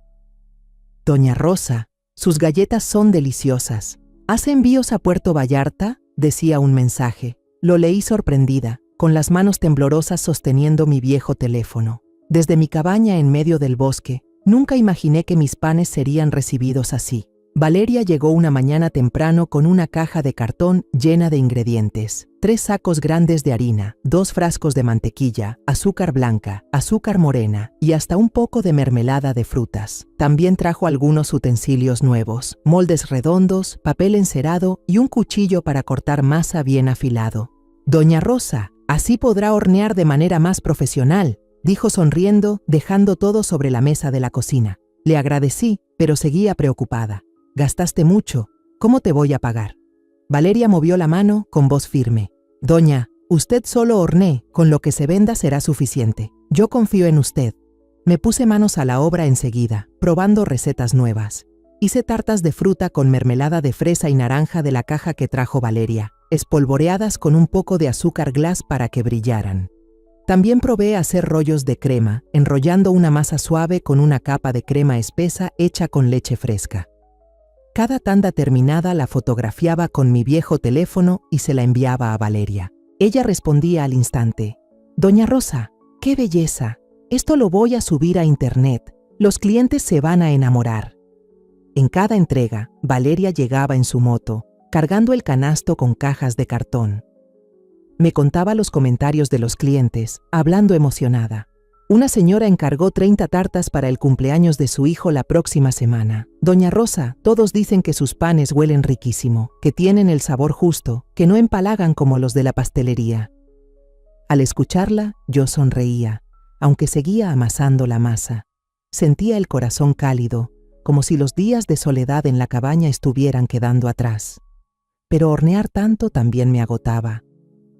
[SPEAKER 1] «Doña Rosa, sus galletas son deliciosas. ¿Hace envíos a Puerto Vallarta?», decía un mensaje. Lo leí sorprendida, con las manos temblorosas sosteniendo mi viejo teléfono. Desde mi cabaña en medio del bosque, nunca imaginé que mis panes serían recibidos así. Valeria llegó una mañana temprano con una caja de cartón llena de ingredientes: 3 sacos grandes de harina, 2 frascos de mantequilla, azúcar blanca, azúcar morena y hasta un poco de mermelada de frutas. También trajo algunos utensilios nuevos: moldes redondos, papel encerado y un cuchillo para cortar masa bien afilado. «Doña Rosa, así podrá hornear de manera más profesional», dijo sonriendo, dejando todo sobre la mesa de la cocina. Le agradecí, pero seguía preocupada. «Gastaste mucho. ¿Cómo te voy a pagar?». Valeria movió la mano con voz firme. «Doña, usted solo hornee, con lo que se venda será suficiente. Yo confío en usted». Me puse manos a la obra enseguida, probando recetas nuevas. Hice tartas de fruta con mermelada de fresa y naranja de la caja que trajo Valeria, espolvoreadas con un poco de azúcar glass para que brillaran. También probé hacer rollos de crema, enrollando una masa suave con una capa de crema espesa hecha con leche fresca. Cada tanda terminada la fotografiaba con mi viejo teléfono y se la enviaba a Valeria. Ella respondía al instante: «Doña Rosa, ¡qué belleza! Esto lo voy a subir a internet. Los clientes se van a enamorar». En cada entrega, Valeria llegaba en su moto, cargando el canasto con cajas de cartón. Me contaba los comentarios de los clientes, hablando emocionada. Una señora encargó 30 tartas para el cumpleaños de su hijo la próxima semana. «Doña Rosa, todos dicen que sus panes huelen riquísimo, que tienen el sabor justo, que no empalagan como los de la pastelería». Al escucharla, yo sonreía, aunque seguía amasando la masa. Sentía el corazón cálido, como si los días de soledad en la cabaña estuvieran quedando atrás. Pero hornear tanto también me agotaba.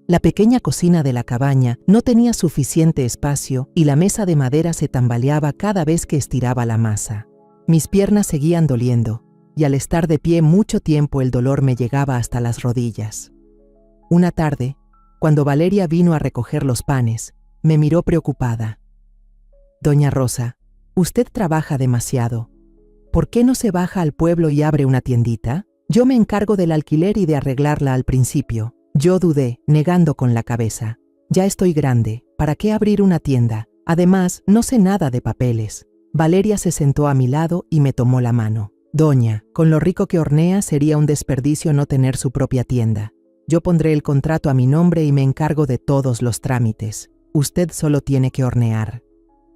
[SPEAKER 1] La pequeña cocina de la cabaña no tenía suficiente espacio y la mesa de madera se tambaleaba cada vez que estiraba la masa. Mis piernas seguían doliendo, y al estar de pie mucho tiempo el dolor me llegaba hasta las rodillas. Una tarde, cuando Valeria vino a recoger los panes, me miró preocupada. «Doña Rosa, usted trabaja demasiado. ¿Por qué no se baja al pueblo y abre una tiendita? Yo me encargo del alquiler y de arreglarla al principio». Yo dudé, negando con la cabeza. «Ya estoy grande, ¿para qué abrir una tienda? Además, no sé nada de papeles». Valeria se sentó a mi lado y me tomó la mano. «Doña, con lo rico que hornea sería un desperdicio no tener su propia tienda. Yo pondré el contrato a mi nombre y me encargo de todos los trámites. Usted solo tiene que hornear».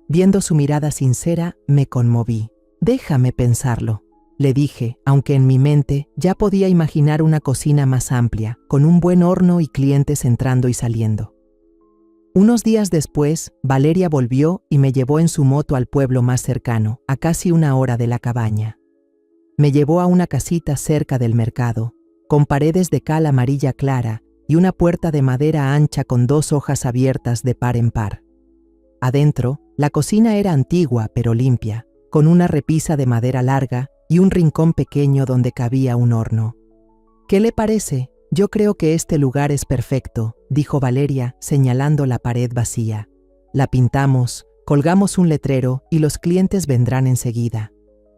[SPEAKER 1] Viendo su mirada sincera, me conmoví. «Déjame pensarlo», le dije, aunque en mi mente ya podía imaginar una cocina más amplia, con un buen horno y clientes entrando y saliendo. Unos días después, Valeria volvió y me llevó en su moto al pueblo más cercano, a casi 1 hora de la cabaña. Me llevó a una casita cerca del mercado, con paredes de cal amarilla clara y una puerta de madera ancha con 2 hojas abiertas de par en par. Adentro, la cocina era antigua pero limpia, con una repisa de madera larga y un rincón pequeño donde cabía un horno. «¿Qué le parece? Yo creo que este lugar es perfecto», dijo Valeria, señalando la pared vacía. «La pintamos, colgamos un letrero y los clientes vendrán enseguida».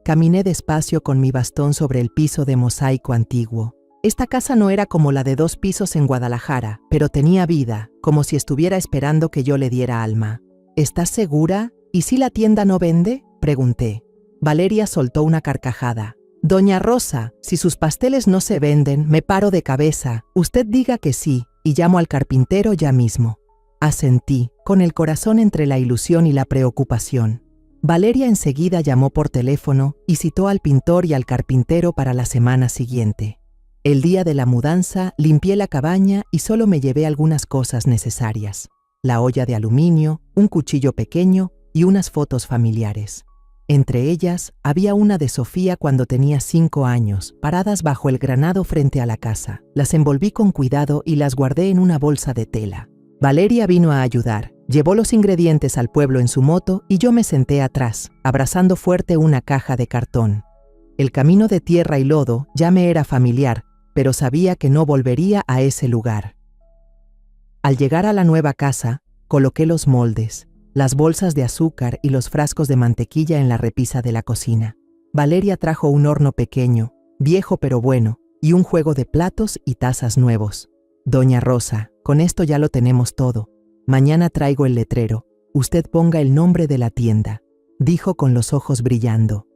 [SPEAKER 1] Caminé despacio con mi bastón sobre el piso de mosaico antiguo. Esta casa no era como la de 2 pisos en Guadalajara, pero tenía vida, como si estuviera esperando que yo le diera alma. «¿Estás segura? ¿Y si la tienda no vende?», pregunté. Valeria soltó una carcajada. «Doña Rosa, si sus pasteles no se venden, me paro de cabeza. Usted diga que sí, y llamo al carpintero ya mismo». Asentí, con el corazón entre la ilusión y la preocupación. Valeria enseguida llamó por teléfono y citó al pintor y al carpintero para la semana siguiente. El día de la mudanza limpié la cabaña y solo me llevé algunas cosas necesarias: la olla de aluminio, un cuchillo pequeño y unas fotos familiares. Entre ellas había una de Sofía cuando tenía 5 años, paradas bajo el granado frente a la casa. Las envolví con cuidado y las guardé en una bolsa de tela. Valeria vino a ayudar, llevó los ingredientes al pueblo en su moto y yo me senté atrás, abrazando fuerte una caja de cartón. El camino de tierra y lodo ya me era familiar, pero sabía que no volvería a ese lugar. Al llegar a la nueva casa, coloqué los moldes, las bolsas de azúcar y los frascos de mantequilla en la repisa de la cocina. Valeria trajo un horno pequeño, viejo pero bueno, y un juego de platos y tazas nuevos. «Doña Rosa, con esto ya lo tenemos todo. Mañana traigo el letrero. Usted ponga el nombre de la tienda», dijo con los ojos brillando.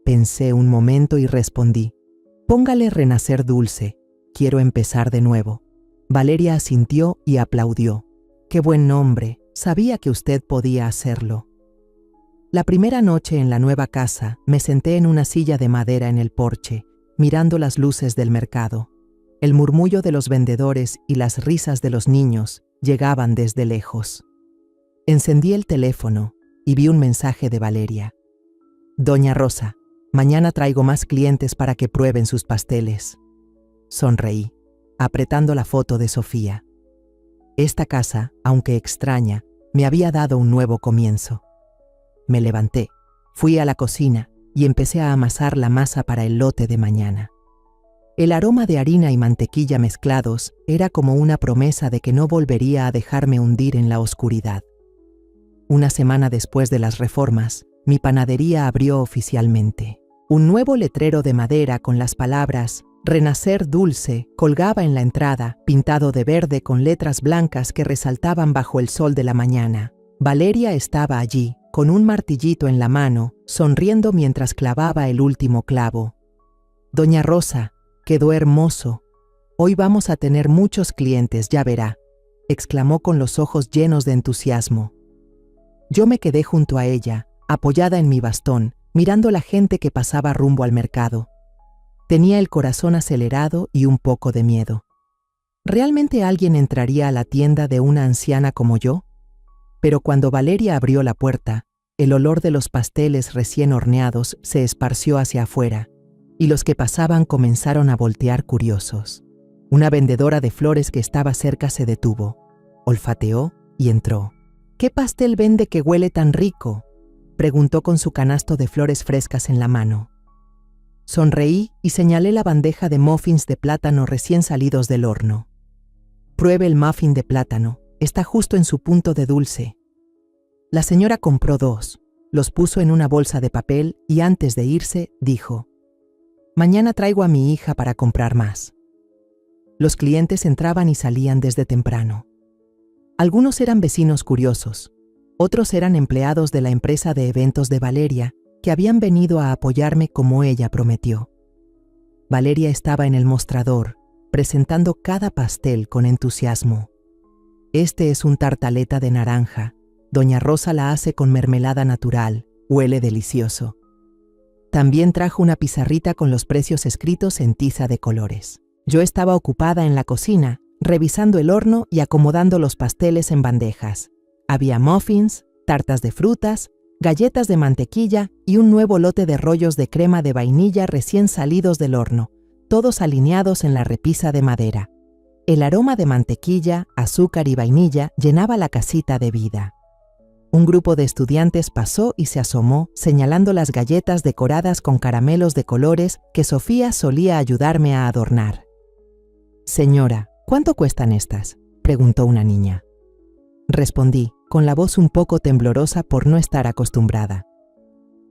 [SPEAKER 1] Pensé un momento y respondí: «Póngale Renacer Dulce. Quiero empezar de nuevo». Valeria asintió y aplaudió. «Qué buen nombre. Sabía que usted podía hacerlo». La primera noche en la nueva casa, me senté en una silla de madera en el porche, mirando las luces del mercado. El murmullo de los vendedores y las risas de los niños llegaban desde lejos. Encendí el teléfono y vi un mensaje de Valeria. «Doña Rosa, mañana traigo más clientes para que prueben sus pasteles». Sonreí, apretando la foto de Sofía. Esta casa, aunque extraña, me había dado un nuevo comienzo. Me levanté, fui a la cocina y empecé a amasar la masa para el lote de mañana. El aroma de harina y mantequilla mezclados era como una promesa de que no volvería a dejarme hundir en la oscuridad. Una semana después de las reformas, mi panadería abrió oficialmente. Un nuevo letrero de madera con las palabras «Renacer Dulce» colgaba en la entrada, pintado de verde con letras blancas que resaltaban bajo el sol de la mañana. Valeria estaba allí, con un martillito en la mano, sonriendo mientras clavaba el último clavo. «Doña Rosa, quedó hermoso. Hoy vamos a tener muchos clientes, ya verá», exclamó con los ojos llenos de entusiasmo. Yo me quedé junto a ella, apoyada en mi bastón, mirando la gente que pasaba rumbo al mercado. Tenía el corazón acelerado y un poco de miedo. ¿Realmente alguien entraría a la tienda de una anciana como yo? Pero cuando Valeria abrió la puerta, el olor de los pasteles recién horneados se esparció hacia afuera, y los que pasaban comenzaron a voltear curiosos. Una vendedora de flores que estaba cerca se detuvo, olfateó y entró. «¿Qué pastel vende que huele tan rico?», preguntó con su canasto de flores frescas en la mano. Sonreí y señalé la bandeja de muffins de plátano recién salidos del horno. «Pruebe el muffin de plátano, está justo en su punto de dulce». La señora compró 2, los puso en una bolsa de papel y antes de irse dijo: «Mañana traigo a mi hija para comprar más». Los clientes entraban y salían desde temprano. Algunos eran vecinos curiosos, otros eran empleados de la empresa de eventos de Valeria, que habían venido a apoyarme como ella prometió. Valeria estaba en el mostrador, presentando cada pastel con entusiasmo. «Este es un tartaleta de naranja. Doña Rosa la hace con mermelada natural. Huele delicioso». También trajo una pizarrita con los precios escritos en tiza de colores. Yo estaba ocupada en la cocina, revisando el horno y acomodando los pasteles en bandejas. Había muffins, tartas de frutas, galletas de mantequilla y un nuevo lote de rollos de crema de vainilla recién salidos del horno, todos alineados en la repisa de madera. El aroma de mantequilla, azúcar y vainilla llenaba la casita de vida. Un grupo de estudiantes pasó y se asomó, señalando las galletas decoradas con caramelos de colores que Sofía solía ayudarme a adornar. «Señora, ¿cuánto cuestan estas?», preguntó una niña. Respondí, con la voz un poco temblorosa por no estar acostumbrada.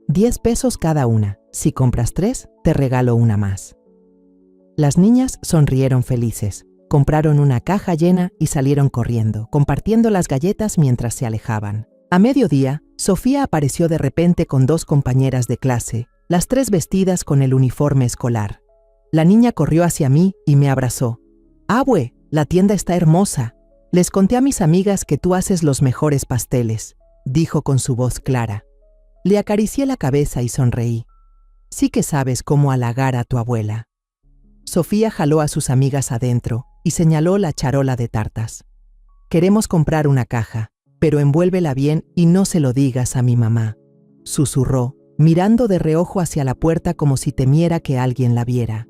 [SPEAKER 1] 10 pesos cada una. Si compras 3, te regalo una más. Las niñas sonrieron felices, compraron una caja llena y salieron corriendo, compartiendo las galletas mientras se alejaban. A mediodía, Sofía apareció de repente con 2 compañeras de clase, las 3 vestidas con el uniforme escolar. La niña corrió hacia mí y me abrazó. «Abue, la tienda está hermosa. Les conté a mis amigas que tú haces los mejores pasteles», dijo con su voz clara. Le acaricié la cabeza y sonreí. «Sí que sabes cómo halagar a tu abuela». Sofía jaló a sus amigas adentro y señaló la charola de tartas. «Queremos comprar una caja, pero envuélvela bien y no se lo digas a mi mamá», susurró, mirando de reojo hacia la puerta como si temiera que alguien la viera.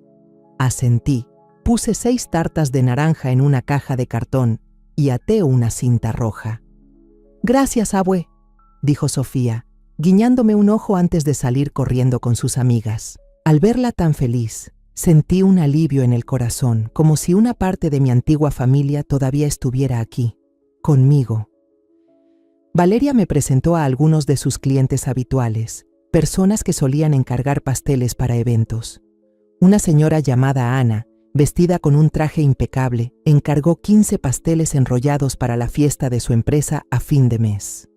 [SPEAKER 1] Asentí. Puse 6 tartas de naranja en una caja de cartón y até una cinta roja. «Gracias, abue», dijo Sofía, guiñándome un ojo antes de salir corriendo con sus amigas. Al verla tan feliz, sentí un alivio en el corazón, como si una parte de mi antigua familia todavía estuviera aquí, conmigo. Valeria me presentó a algunos de sus clientes habituales, personas que solían encargar pasteles para eventos. Una señora llamada Ana, vestida con un traje impecable, encargó 15 pasteles enrollados para la fiesta de su empresa a fin de mes.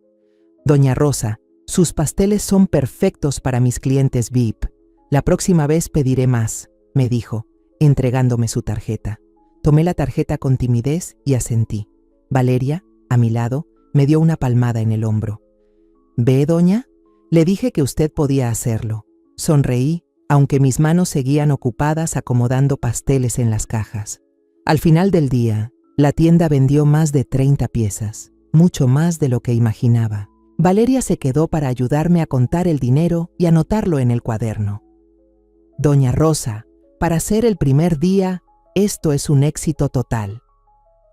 [SPEAKER 1] Doña Rosa, sus pasteles son perfectos para mis clientes VIP. La próxima vez pediré más, me dijo, entregándome su tarjeta. Tomé la tarjeta con timidez y asentí. Valeria, a mi lado, me dio una palmada en el hombro. «¿Ve, doña? Le dije que usted podía hacerlo». Sonreí, aunque mis manos seguían ocupadas acomodando pasteles en las cajas. Al final del día, la tienda vendió más de 30 piezas, mucho más de lo que imaginaba. Valeria se quedó para ayudarme a contar el dinero y anotarlo en el cuaderno. «Doña Rosa, para ser el primer día, esto es un éxito total»,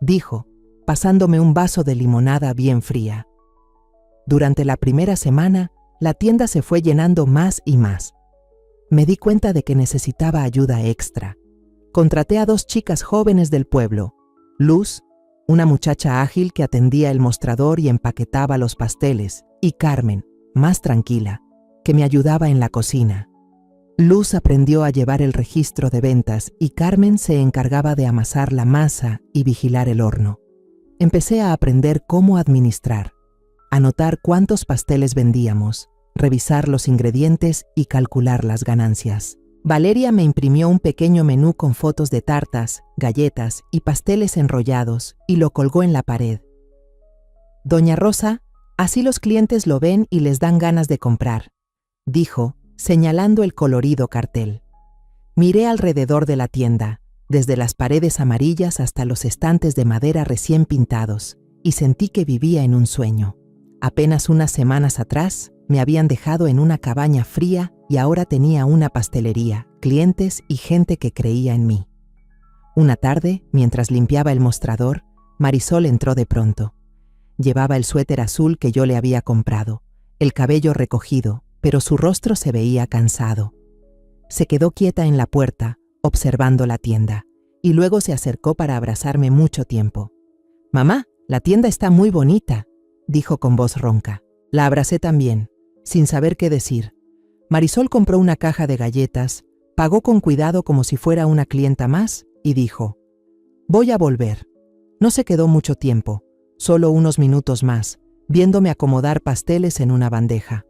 [SPEAKER 1] dijo, pasándome un vaso de limonada bien fría. Durante la primera semana, la tienda se fue llenando más y más. Me di cuenta de que necesitaba ayuda extra. Contraté a 2 chicas jóvenes del pueblo, Luz, una muchacha ágil que atendía el mostrador y empaquetaba los pasteles, y Carmen, más tranquila, que me ayudaba en la cocina. Luz aprendió a llevar el registro de ventas y Carmen se encargaba de amasar la masa y vigilar el horno. Empecé a aprender cómo administrar, anotar cuántos pasteles vendíamos, revisar los ingredientes y calcular las ganancias. Valeria me imprimió un pequeño menú con fotos de tartas, galletas y pasteles enrollados y lo colgó en la pared. «Doña Rosa, así los clientes lo ven y les dan ganas de comprar», dijo, señalando el colorido cartel. Miré alrededor de la tienda, desde las paredes amarillas hasta los estantes de madera recién pintados, y sentí que vivía en un sueño. Apenas unas semanas atrás, me habían dejado en una cabaña fría y ahora tenía una pastelería, clientes y gente que creía en mí. Una tarde, mientras limpiaba el mostrador, Marisol entró de pronto. Llevaba el suéter azul que yo le había comprado, el cabello recogido, pero su rostro se veía cansado. Se quedó quieta en la puerta, observando la tienda, y luego se acercó para abrazarme mucho tiempo. «Mamá, la tienda está muy bonita», dijo con voz ronca. La abracé también, sin saber qué decir. Marisol compró una caja de galletas, pagó con cuidado como si fuera una clienta más y dijo: «Voy a volver». No se quedó mucho tiempo, solo unos minutos más, viéndome acomodar pasteles en una bandeja.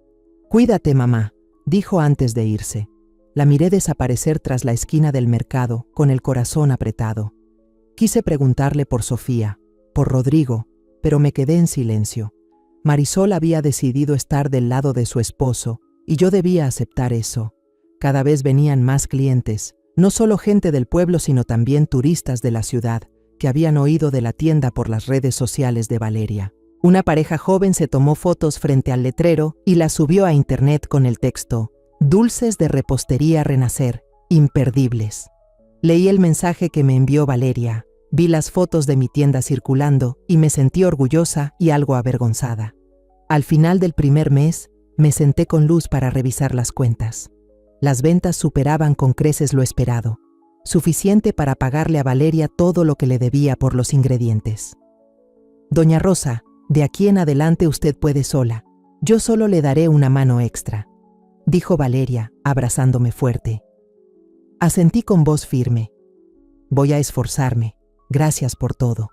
[SPEAKER 1] «Cuídate, mamá», dijo antes de irse. La miré desaparecer tras la esquina del mercado, con el corazón apretado. Quise preguntarle por Sofía, por Rodrigo, pero me quedé en silencio. Marisol había decidido estar del lado de su esposo, y yo debía aceptar eso. Cada vez venían más clientes, no solo gente del pueblo, sino también turistas de la ciudad, que habían oído de la tienda por las redes sociales de Valeria. Una pareja joven se tomó fotos frente al letrero y las subió a internet con el texto: «Dulces de repostería Renacer, imperdibles». Leí el mensaje que me envió Valeria, Vi las fotos de mi tienda circulando y me sentí orgullosa y algo avergonzada. Al final del primer mes, me senté con Luz para revisar las cuentas. Las ventas superaban con creces lo esperado, suficiente para pagarle a Valeria todo lo que le debía por los ingredientes. Doña Rosa, de aquí en adelante usted puede sola. Yo solo le daré una mano extra, dijo Valeria, abrazándome fuerte. Asentí con voz firme. Voy a esforzarme. Gracias por todo.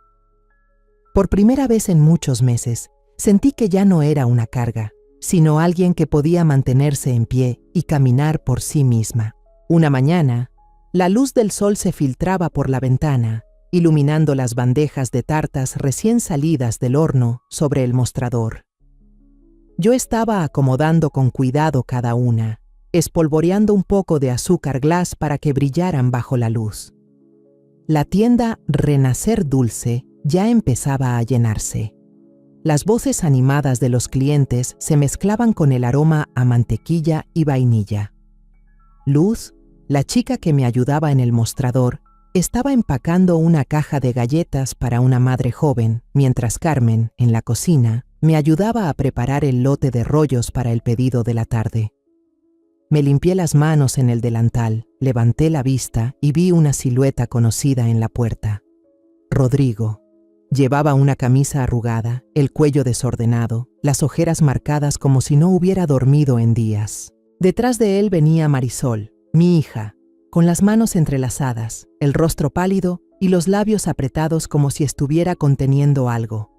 [SPEAKER 1] Por primera vez en muchos meses, sentí que ya no era una carga, sino alguien que podía mantenerse en pie y caminar por sí misma. Una mañana, la luz del sol se filtraba por la ventana, iluminando las bandejas de tartas recién salidas del horno sobre el mostrador. Yo estaba acomodando con cuidado cada una, espolvoreando un poco de azúcar glass para que brillaran bajo la luz. La tienda Renacer Dulce ya empezaba a llenarse. Las voces animadas de los clientes se mezclaban con el aroma a mantequilla y vainilla. Luz, la chica que me ayudaba en el mostrador, estaba empacando una caja de galletas para una madre joven, mientras Carmen, en la cocina, me ayudaba a preparar el lote de rollos para el pedido de la tarde. Me limpié las manos en el delantal, levanté la vista y vi una silueta conocida en la puerta. Rodrigo. Llevaba una camisa arrugada, el cuello desordenado, las ojeras marcadas como si no hubiera dormido en días. Detrás de él venía Marisol, mi hija, con las manos entrelazadas, el rostro pálido y los labios apretados como si estuviera conteniendo algo.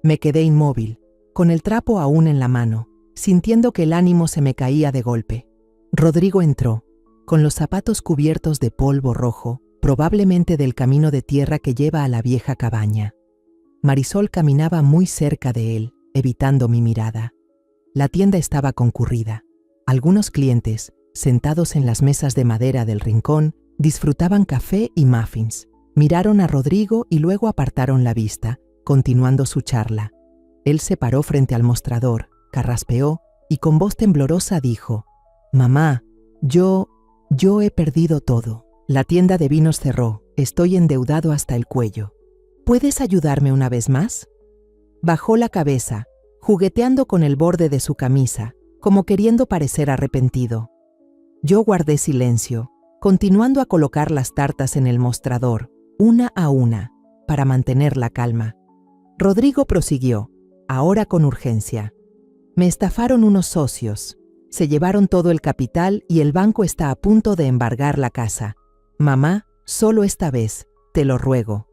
[SPEAKER 1] Me quedé inmóvil, con el trapo aún en la mano, sintiendo que el ánimo se me caía de golpe. Rodrigo entró, con los zapatos cubiertos de polvo rojo, probablemente del camino de tierra que lleva a la vieja cabaña. Marisol caminaba muy cerca de él, evitando mi mirada. La tienda estaba concurrida. Algunos clientes, sentados en las mesas de madera del rincón, disfrutaban café y muffins. Miraron a Rodrigo y luego apartaron la vista, continuando su charla. Él se paró frente al mostrador, carraspeó y con voz temblorosa dijo: «Mamá, yo he perdido todo. La tienda de vinos cerró, estoy endeudado hasta el cuello. ¿Puedes ayudarme una vez más?». Bajó la cabeza, jugueteando con el borde de su camisa, como queriendo parecer arrepentido. Yo guardé silencio, continuando a colocar las tartas en el mostrador, una a una, para mantener la calma. Rodrigo prosiguió, ahora con urgencia. «Me estafaron unos socios. Se llevaron todo el capital y el banco está a punto de embargar la casa. Mamá, solo esta vez, te lo ruego».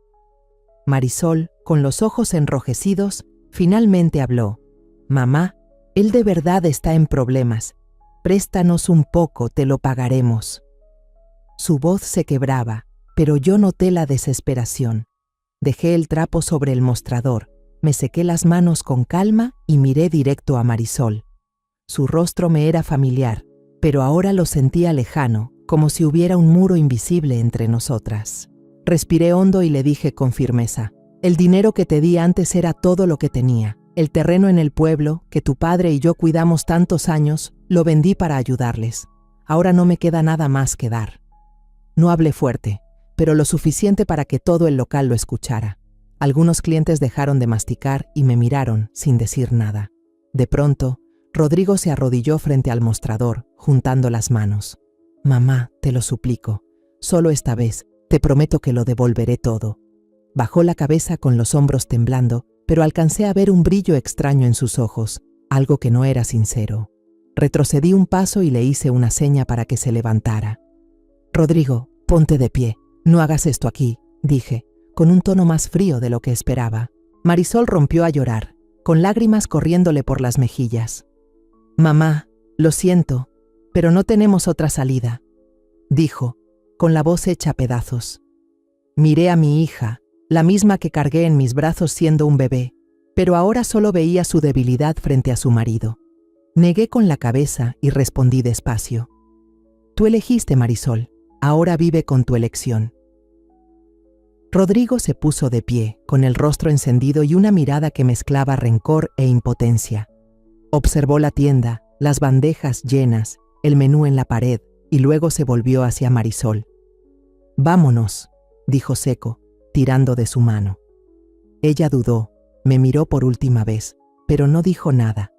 [SPEAKER 1] Marisol, con los ojos enrojecidos, finalmente habló. «Mamá, él de verdad está en problemas. Préstanos un poco, te lo pagaremos». Su voz se quebraba, pero yo noté la desesperación. Dejé el trapo sobre el mostrador, me sequé las manos con calma y miré directo a Marisol. Su rostro me era familiar, pero ahora lo sentía lejano, como si hubiera un muro invisible entre nosotras. Respiré hondo y le dije con firmeza: «El dinero que te di antes era todo lo que tenía. El terreno en el pueblo, que tu padre y yo cuidamos tantos años, lo vendí para ayudarles. Ahora no me queda nada más que dar». No hablé fuerte, pero lo suficiente para que todo el local lo escuchara. Algunos clientes dejaron de masticar y me miraron sin decir nada. De pronto, Rodrigo se arrodilló frente al mostrador, juntando las manos. «Mamá, te lo suplico, solo esta vez, te prometo que lo devolveré todo». Bajó la cabeza con los hombros temblando, pero alcancé a ver un brillo extraño en sus ojos, algo que no era sincero. Retrocedí un paso y le hice una seña para que se levantara. «Rodrigo, ponte de pie, no hagas esto aquí», dije, con un tono más frío de lo que esperaba. Marisol rompió a llorar, con lágrimas corriéndole por las mejillas. «Mamá, lo siento, pero no tenemos otra salida», dijo, con la voz hecha pedazos. Miré a mi hija, la misma que cargué en mis brazos siendo un bebé, pero ahora solo veía su debilidad frente a su marido. Negué con la cabeza y respondí despacio: «Tú elegiste, Marisol, ahora vive con tu elección». Rodrigo se puso de pie, con el rostro encendido y una mirada que mezclaba rencor e impotencia. Observó la tienda, las bandejas llenas, el menú en la pared, y luego se volvió hacia Marisol. «Vámonos», dijo seco, tirando de su mano. Ella dudó, me miró por última vez, pero no dijo nada.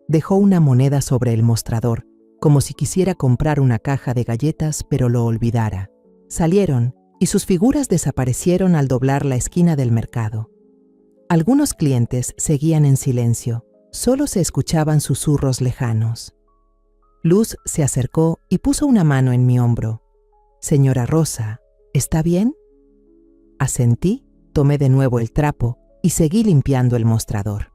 [SPEAKER 1] Dejó una moneda sobre el mostrador, como si quisiera comprar una caja de galletas, pero lo olvidara. Salieron, y sus figuras desaparecieron al doblar la esquina del mercado. Algunos clientes seguían en silencio, solo se escuchaban susurros lejanos. Luz se acercó y puso una mano en mi hombro. «Señora Rosa, ¿está bien?» Asentí, tomé de nuevo el trapo y seguí limpiando el mostrador.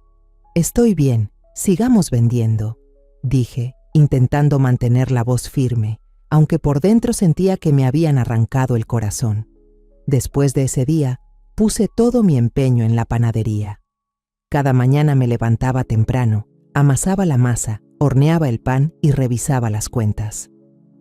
[SPEAKER 1] «Estoy bien, sigamos vendiendo», dije, intentando mantener la voz firme, aunque por dentro sentía que me habían arrancado el corazón. Después de ese día, puse todo mi empeño en la panadería. Cada mañana me levantaba temprano, amasaba la masa, horneaba el pan y revisaba las cuentas.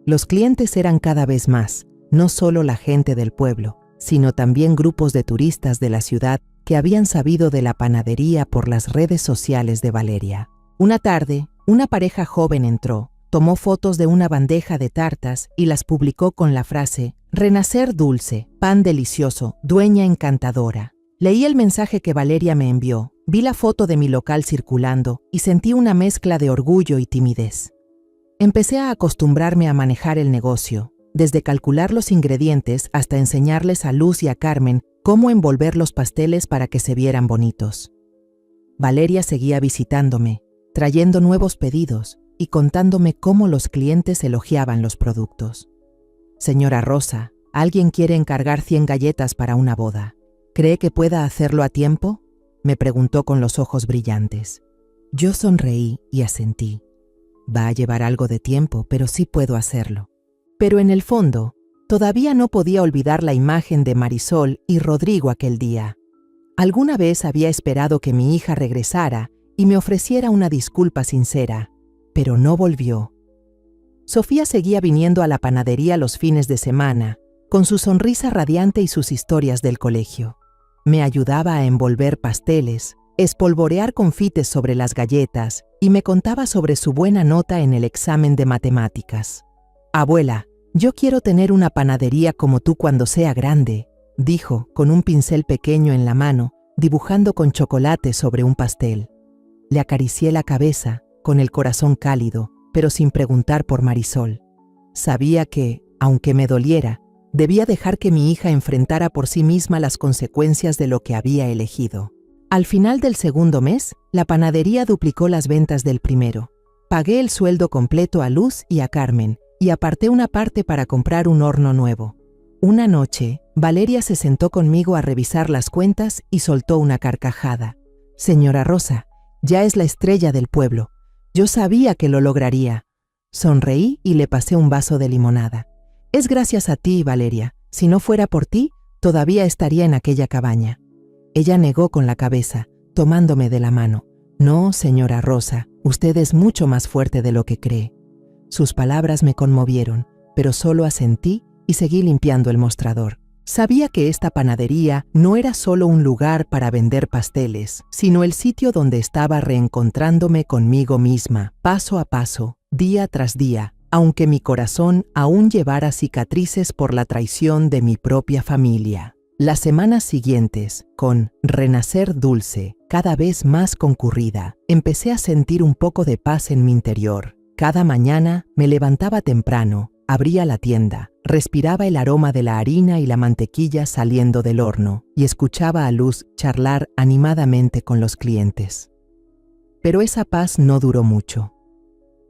[SPEAKER 1] Los clientes eran cada vez más, no solo la gente del pueblo, sino también grupos de turistas de la ciudad que habían sabido de la panadería por las redes sociales de Valeria. Una tarde, una pareja joven entró, tomó fotos de una bandeja de tartas y las publicó con la frase «Renacer dulce, pan delicioso, dueña encantadora». Leí el mensaje que Valeria me envió, vi la foto de mi local circulando y sentí una mezcla de orgullo y timidez. Empecé a acostumbrarme a manejar el negocio, desde calcular los ingredientes hasta enseñarles a Luz y a Carmen cómo envolver los pasteles para que se vieran bonitos. Valeria seguía visitándome, trayendo nuevos pedidos y contándome cómo los clientes elogiaban los productos. «Señora Rosa, alguien quiere encargar 100 galletas para una boda. ¿Cree que pueda hacerlo a tiempo?», me preguntó con los ojos brillantes. Yo sonreí y asentí. Va a llevar algo de tiempo, pero sí puedo hacerlo. Pero en el fondo, todavía no podía olvidar la imagen de Marisol y Rodrigo aquel día. Alguna vez había esperado que mi hija regresara y me ofreciera una disculpa sincera, pero no volvió. Sofía seguía viniendo a la panadería los fines de semana, con su sonrisa radiante y sus historias del colegio. Me ayudaba a envolver pasteles, espolvorear confites sobre las galletas y me contaba sobre su buena nota en el examen de matemáticas. «Abuela, yo quiero tener una panadería como tú cuando sea grande», dijo, con un pincel pequeño en la mano, dibujando con chocolate sobre un pastel. Le acaricié la cabeza, con el corazón cálido, pero sin preguntar por Marisol. Sabía que, aunque me doliera, debía dejar que mi hija enfrentara por sí misma las consecuencias de lo que había elegido. Al final del segundo mes, la panadería duplicó las ventas del primero. Pagué el sueldo completo a Luz y a Carmen y aparté una parte para comprar un horno nuevo. Una noche, Valeria se sentó conmigo a revisar las cuentas y soltó una carcajada. «Señora Rosa, ya es la estrella del pueblo. Yo sabía que lo lograría». Sonreí y le pasé un vaso de limonada. «Es gracias a ti, Valeria. Si no fuera por ti, todavía estaría en aquella cabaña». Ella negó con la cabeza, tomándome de la mano. «No, señora Rosa, usted es mucho más fuerte de lo que cree». Sus palabras me conmovieron, pero solo asentí y seguí limpiando el mostrador. Sabía que esta panadería no era solo un lugar para vender pasteles, sino el sitio donde estaba reencontrándome conmigo misma, paso a paso, día tras día, aunque mi corazón aún llevara cicatrices por la traición de mi propia familia. Las semanas siguientes, con Renacer Dulce, cada vez más concurrida, empecé a sentir un poco de paz en mi interior. Cada mañana me levantaba temprano, abría la tienda, respiraba el aroma de la harina y la mantequilla saliendo del horno y escuchaba a Luz charlar animadamente con los clientes. Pero esa paz no duró mucho.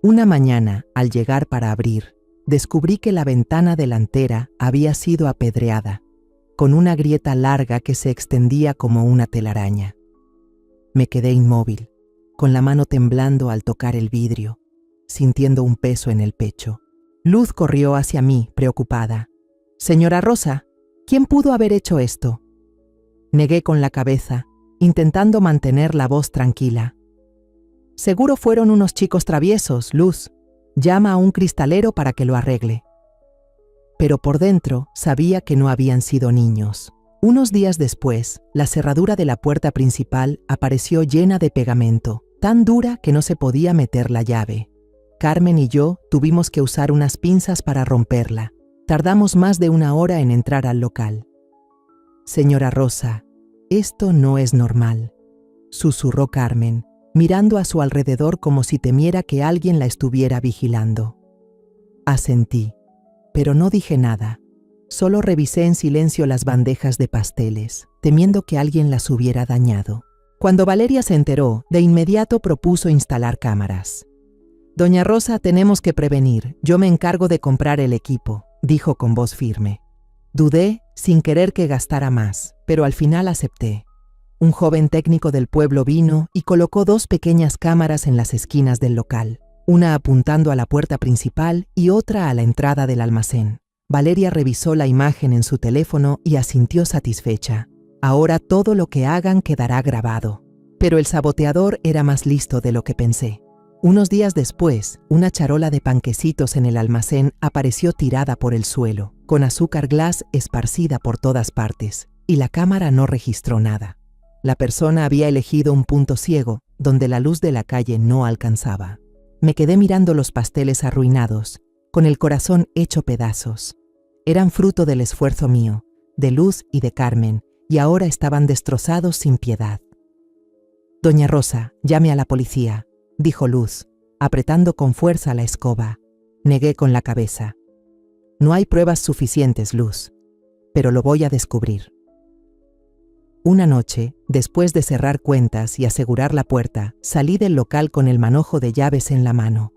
[SPEAKER 1] Una mañana, al llegar para abrir, descubrí que la ventana delantera había sido apedreada, con una grieta larga que se extendía como una telaraña. Me quedé inmóvil, con la mano temblando al tocar el vidrio, sintiendo un peso en el pecho. Luz corrió hacia mí, preocupada. «Señora Rosa, ¿quién pudo haber hecho esto?». Negué con la cabeza, intentando mantener la voz tranquila. «Seguro fueron unos chicos traviesos, Luz. Llama a un cristalero para que lo arregle». Pero por dentro sabía que no habían sido niños. Unos días después, la cerradura de la puerta principal apareció llena de pegamento, tan dura que no se podía meter la llave. Carmen y yo tuvimos que usar unas pinzas para romperla. Tardamos más de 1 hora en entrar al local. Señora Rosa, esto no es normal, susurró Carmen, mirando a su alrededor como si temiera que alguien la estuviera vigilando. Asentí, pero no dije nada. Solo revisé en silencio las bandejas de pasteles, temiendo que alguien las hubiera dañado. Cuando Valeria se enteró, de inmediato propuso instalar cámaras. «Doña Rosa, tenemos que prevenir. Yo me encargo de comprar el equipo», dijo con voz firme. Dudé, sin querer que gastara más, pero al final acepté. Un joven técnico del pueblo vino y colocó 2 pequeñas cámaras en las esquinas del local, una apuntando a la puerta principal y otra a la entrada del almacén. Valeria revisó la imagen en su teléfono y asintió satisfecha. Ahora todo lo que hagan quedará grabado. Pero el saboteador era más listo de lo que pensé. Unos días después, una charola de panquecitos en el almacén apareció tirada por el suelo, con azúcar glass esparcida por todas partes, y la cámara no registró nada. La persona había elegido un punto ciego, donde la luz de la calle no alcanzaba. Me quedé mirando los pasteles arruinados, con el corazón hecho pedazos. Eran fruto del esfuerzo mío, de Luz y de Carmen, y ahora estaban destrozados sin piedad. «Doña Rosa, llame a la policía», dijo Luz, apretando con fuerza la escoba. Negué con la cabeza. «No hay pruebas suficientes, Luz, pero lo voy a descubrir». Una noche, después de cerrar cuentas y asegurar la puerta, salí del local con el manojo de llaves en la mano.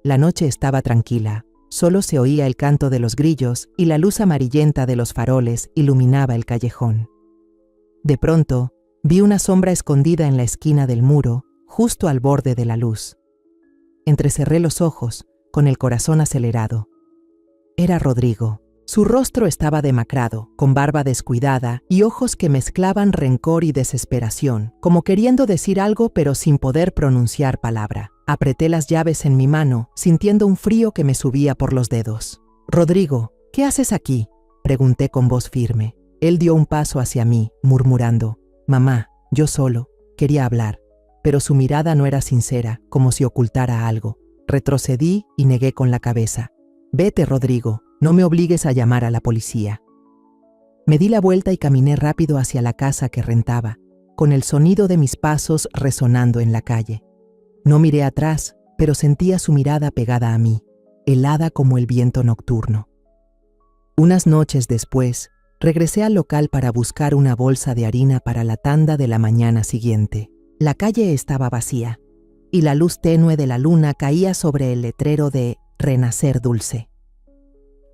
[SPEAKER 1] La noche estaba tranquila, solo se oía el canto de los grillos y la luz amarillenta de los faroles iluminaba el callejón. De pronto, vi una sombra escondida en la esquina del muro, justo al borde de la luz. Entrecerré los ojos, con el corazón acelerado. Era Rodrigo. Su rostro estaba demacrado, con barba descuidada y ojos que mezclaban rencor y desesperación, como queriendo decir algo pero sin poder pronunciar palabra. Apreté las llaves en mi mano, sintiendo un frío que me subía por los dedos. «Rodrigo, ¿qué haces aquí?», pregunté con voz firme. Él dio un paso hacia mí, murmurando: «Mamá, yo solo, quería hablar», pero su mirada no era sincera, como si ocultara algo. Retrocedí y negué con la cabeza. «Vete, Rodrigo, no me obligues a llamar a la policía». Me di la vuelta y caminé rápido hacia la casa que rentaba, con el sonido de mis pasos resonando en la calle. No miré atrás, pero sentía su mirada pegada a mí, helada como el viento nocturno. Unas noches después, regresé al local para buscar una bolsa de harina para la tanda de la mañana siguiente. La calle estaba vacía, y la luz tenue de la luna caía sobre el letrero de «Renacer Dulce».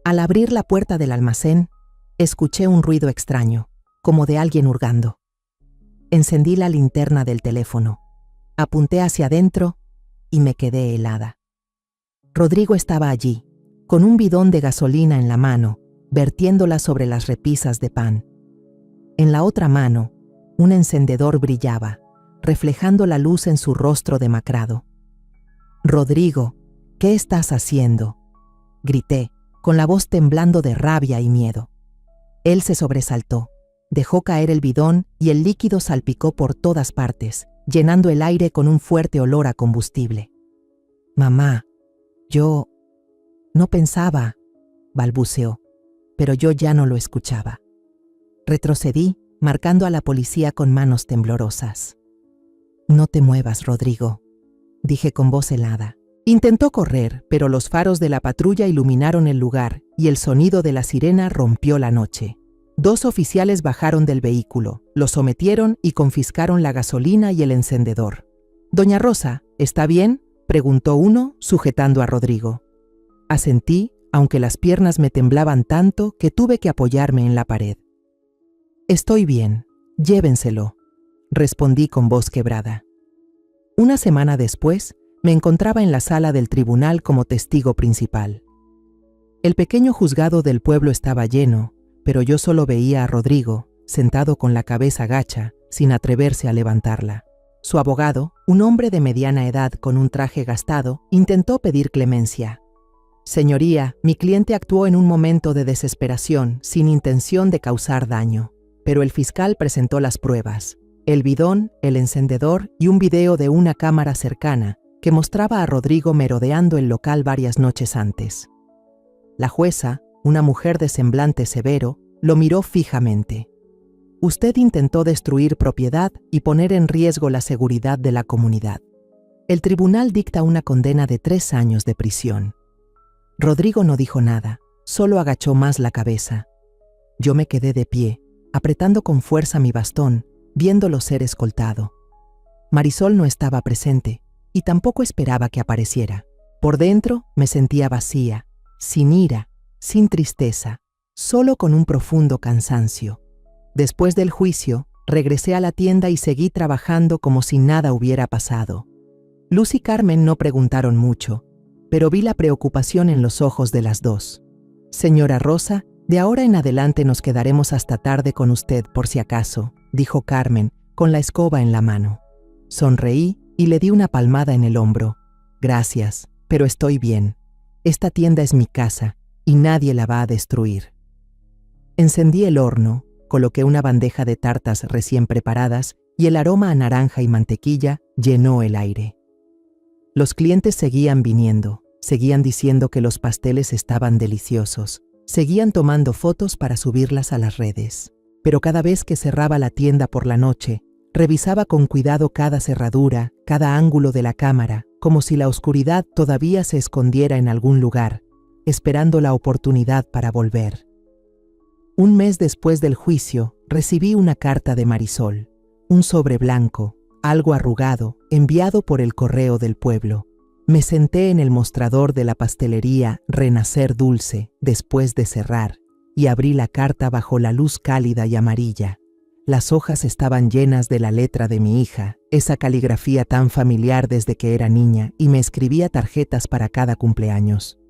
[SPEAKER 1] Al abrir la puerta del almacén, escuché un ruido extraño, como de alguien hurgando. Encendí la linterna del teléfono, apunté hacia adentro y me quedé helada. Rodrigo estaba allí, con un bidón de gasolina en la mano, vertiéndola sobre las repisas de pan. En la otra mano, un encendedor brillaba, reflejando la luz en su rostro demacrado. «Rodrigo, ¿qué estás haciendo?», grité, con la voz temblando de rabia y miedo. Él se sobresaltó, dejó caer el bidón y el líquido salpicó por todas partes, llenando el aire con un fuerte olor a combustible. «Mamá, yo no pensaba», balbuceó, pero yo ya no lo escuchaba. Retrocedí, marcando a la policía con manos temblorosas. «No te muevas, Rodrigo», dije con voz helada. Intentó correr, pero los faros de la patrulla iluminaron el lugar y el sonido de la sirena rompió la noche. 2 oficiales bajaron del vehículo, lo sometieron y confiscaron la gasolina y el encendedor. «Doña Rosa, ¿está bien?», preguntó uno, sujetando a Rodrigo. Asentí, aunque las piernas me temblaban tanto que tuve que apoyarme en la pared. «Estoy bien, llévenselo», respondí con voz quebrada. Una semana después, me encontraba en la sala del tribunal como testigo principal. El pequeño juzgado del pueblo estaba lleno, pero yo solo veía a Rodrigo, sentado con la cabeza gacha, sin atreverse a levantarla. Su abogado, un hombre de mediana edad con un traje gastado, intentó pedir clemencia. «Señoría, mi cliente actuó en un momento de desesperación, sin intención de causar daño», pero el fiscal presentó las pruebas: el bidón, el encendedor y un video de una cámara cercana que mostraba a Rodrigo merodeando el local varias noches antes. La jueza, una mujer de semblante severo, lo miró fijamente. Usted intentó destruir propiedad y poner en riesgo la seguridad de la comunidad. El tribunal dicta una condena de 3 años de prisión. Rodrigo no dijo nada, solo agachó más la cabeza. Yo me quedé de pie, apretando con fuerza mi bastón, viéndolo ser escoltado. Marisol no estaba presente, y tampoco esperaba que apareciera. Por dentro me sentía vacía, sin ira, sin tristeza, solo con un profundo cansancio. Después del juicio, regresé a la tienda y seguí trabajando como si nada hubiera pasado. Luz y Carmen no preguntaron mucho, pero vi la preocupación en los ojos de las dos. Señora Rosa, de ahora en adelante nos quedaremos hasta tarde con usted por si acaso, dijo Carmen, con la escoba en la mano. Sonreí y le di una palmada en el hombro. Gracias, pero estoy bien. Esta tienda es mi casa y nadie la va a destruir. Encendí el horno, coloqué una bandeja de tartas recién preparadas y el aroma a naranja y mantequilla llenó el aire. Los clientes seguían viniendo, seguían diciendo que los pasteles estaban deliciosos, seguían tomando fotos para subirlas a las redes. Pero cada vez que cerraba la tienda por la noche, revisaba con cuidado cada cerradura, cada ángulo de la cámara, como si la oscuridad todavía se escondiera en algún lugar, esperando la oportunidad para volver. Un mes después del juicio, recibí una carta de Marisol, un sobre blanco, algo arrugado, enviado por el correo del pueblo. Me senté en el mostrador de la pastelería Renacer Dulce, después de cerrar, y abrí la carta bajo la luz cálida y amarilla. Las hojas estaban llenas de la letra de mi hija, esa caligrafía tan familiar desde que era niña, y me escribía tarjetas para cada cumpleaños.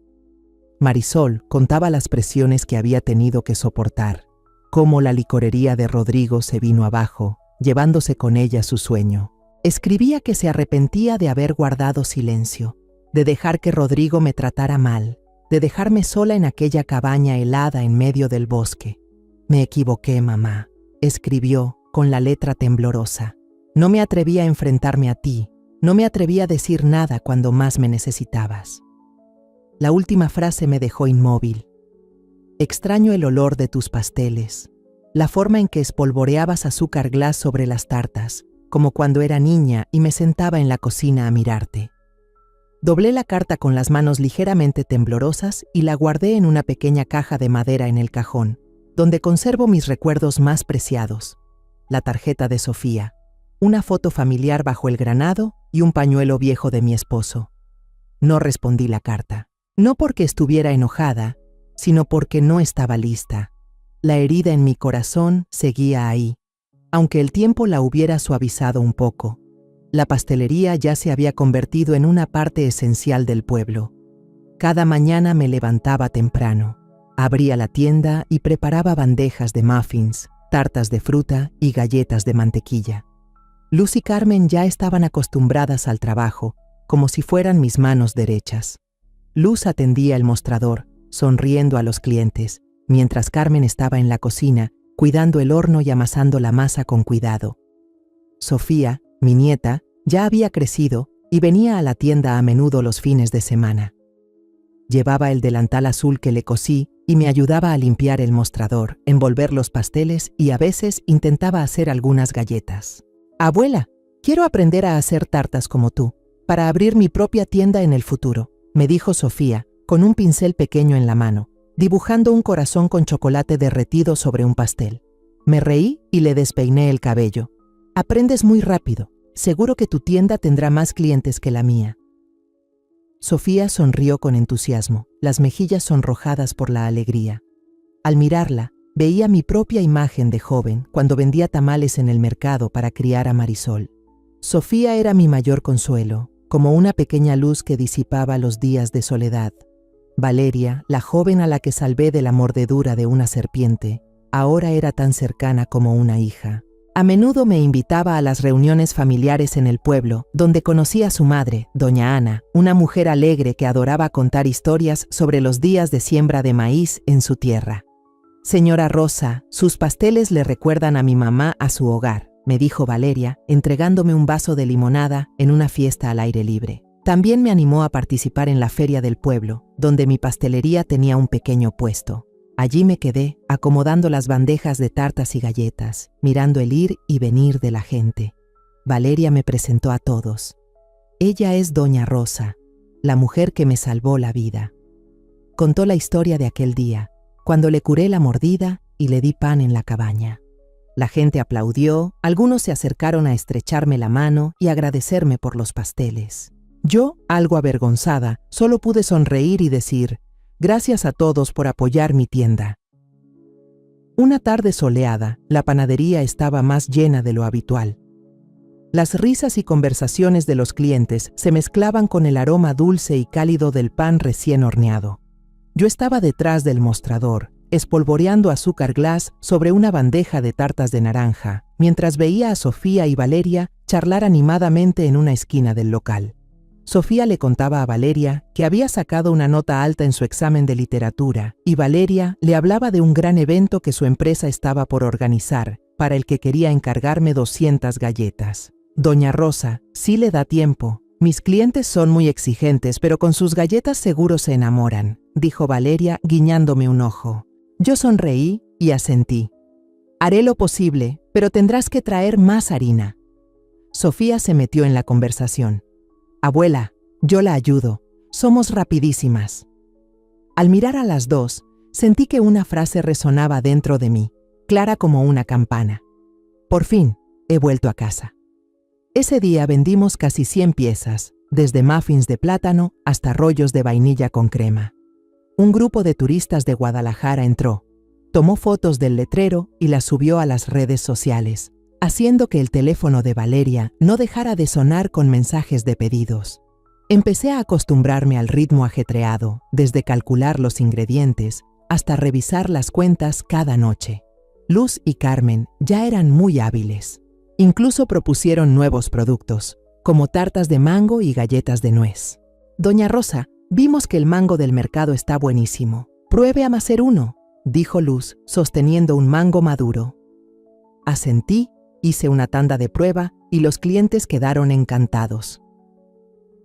[SPEAKER 1] Marisol contaba las presiones que había tenido que soportar, cómo la licorería de Rodrigo se vino abajo, llevándose con ella su sueño. Escribía que se arrepentía de haber guardado silencio, de dejar que Rodrigo me tratara mal, de dejarme sola en aquella cabaña helada en medio del bosque. Me equivoqué, mamá, escribió con la letra temblorosa. No me atreví a enfrentarme a ti, no me atreví a decir nada cuando más me necesitabas. La última frase me dejó inmóvil. Extraño el olor de tus pasteles, la forma en que espolvoreabas azúcar glass sobre las tartas, como cuando era niña y me sentaba en la cocina a mirarte. Doblé la carta con las manos ligeramente temblorosas y la guardé en una pequeña caja de madera en el cajón, donde conservo mis recuerdos más preciados. La tarjeta de Sofía, una foto familiar bajo el granado y un pañuelo viejo de mi esposo. No respondí la carta. No porque estuviera enojada, sino porque no estaba lista. La herida en mi corazón seguía ahí, aunque el tiempo la hubiera suavizado un poco. La pastelería ya se había convertido en una parte esencial del pueblo. Cada mañana me levantaba temprano, abría la tienda y preparaba bandejas de muffins, tartas de fruta y galletas de mantequilla. Luz y Carmen ya estaban acostumbradas al trabajo, como si fueran mis manos derechas. Luz atendía el mostrador, sonriendo a los clientes, mientras Carmen estaba en la cocina, cuidando el horno y amasando la masa con cuidado. Sofía, mi nieta, ya había crecido y venía a la tienda a menudo los fines de semana. Llevaba el delantal azul que le cosí y me ayudaba a limpiar el mostrador, envolver los pasteles y a veces intentaba hacer algunas galletas. «Abuela, quiero aprender a hacer tartas como tú, para abrir mi propia tienda en el futuro», me dijo Sofía, con un pincel pequeño en la mano, dibujando un corazón con chocolate derretido sobre un pastel. Me reí y le despeiné el cabello. «Aprendes muy rápido. Seguro que tu tienda tendrá más clientes que la mía». Sofía sonrió con entusiasmo, las mejillas sonrojadas por la alegría. Al mirarla, veía mi propia imagen de joven cuando vendía tamales en el mercado para criar a Marisol. Sofía era mi mayor consuelo, como una pequeña luz que disipaba los días de soledad. Valeria, la joven a la que salvé de la mordedura de una serpiente, ahora era tan cercana como una hija. A menudo me invitaba a las reuniones familiares en el pueblo, donde conocí a su madre, doña Ana, una mujer alegre que adoraba contar historias sobre los días de siembra de maíz en su tierra. «Señora Rosa, sus pasteles le recuerdan a mi mamá a su hogar», me dijo Valeria, entregándome un vaso de limonada en una fiesta al aire libre. También me animó a participar en la feria del pueblo, donde mi pastelería tenía un pequeño puesto. Allí me quedé, acomodando las bandejas de tartas y galletas, mirando el ir y venir de la gente. Valeria me presentó a todos. Ella es Doña Rosa, la mujer que me salvó la vida. Contó la historia de aquel día, cuando le curé la mordida y le di pan en la cabaña. La gente aplaudió, algunos se acercaron a estrecharme la mano y agradecerme por los pasteles. Yo, algo avergonzada, solo pude sonreír y decir: gracias a todos por apoyar mi tienda. Una tarde soleada, la panadería estaba más llena de lo habitual. Las risas y conversaciones de los clientes se mezclaban con el aroma dulce y cálido del pan recién horneado. Yo estaba detrás del mostrador, espolvoreando azúcar glass sobre una bandeja de tartas de naranja, mientras veía a Sofía y Valeria charlar animadamente en una esquina del local. Sofía le contaba a Valeria que había sacado una nota alta en su examen de literatura y Valeria le hablaba de un gran evento que su empresa estaba por organizar, para el que quería encargarme 200 galletas. Doña Rosa, sí le da tiempo. Mis clientes son muy exigentes, pero con sus galletas seguro se enamoran, dijo Valeria guiñándome un ojo. Yo sonreí y asentí. Haré lo posible, pero tendrás que traer más harina. Sofía se metió en la conversación. Abuela, yo la ayudo. Somos rapidísimas. Al mirar a las dos, sentí que una frase resonaba dentro de mí, clara como una campana. Por fin, he vuelto a casa. Ese día vendimos casi 100 piezas, desde muffins de plátano hasta rollos de vainilla con crema. Un grupo de turistas de Guadalajara entró, tomó fotos del letrero y las subió a las redes sociales, haciendo que el teléfono de Valeria no dejara de sonar con mensajes de pedidos. Empecé a acostumbrarme al ritmo ajetreado, desde calcular los ingredientes hasta revisar las cuentas cada noche. Luz y Carmen ya eran muy hábiles. Incluso propusieron nuevos productos, como tartas de mango y galletas de nuez. Doña Rosa, vimos que el mango del mercado está buenísimo. Pruebe a hacer uno, dijo Luz, sosteniendo un mango maduro. Asentí, hice una tanda de prueba y los clientes quedaron encantados.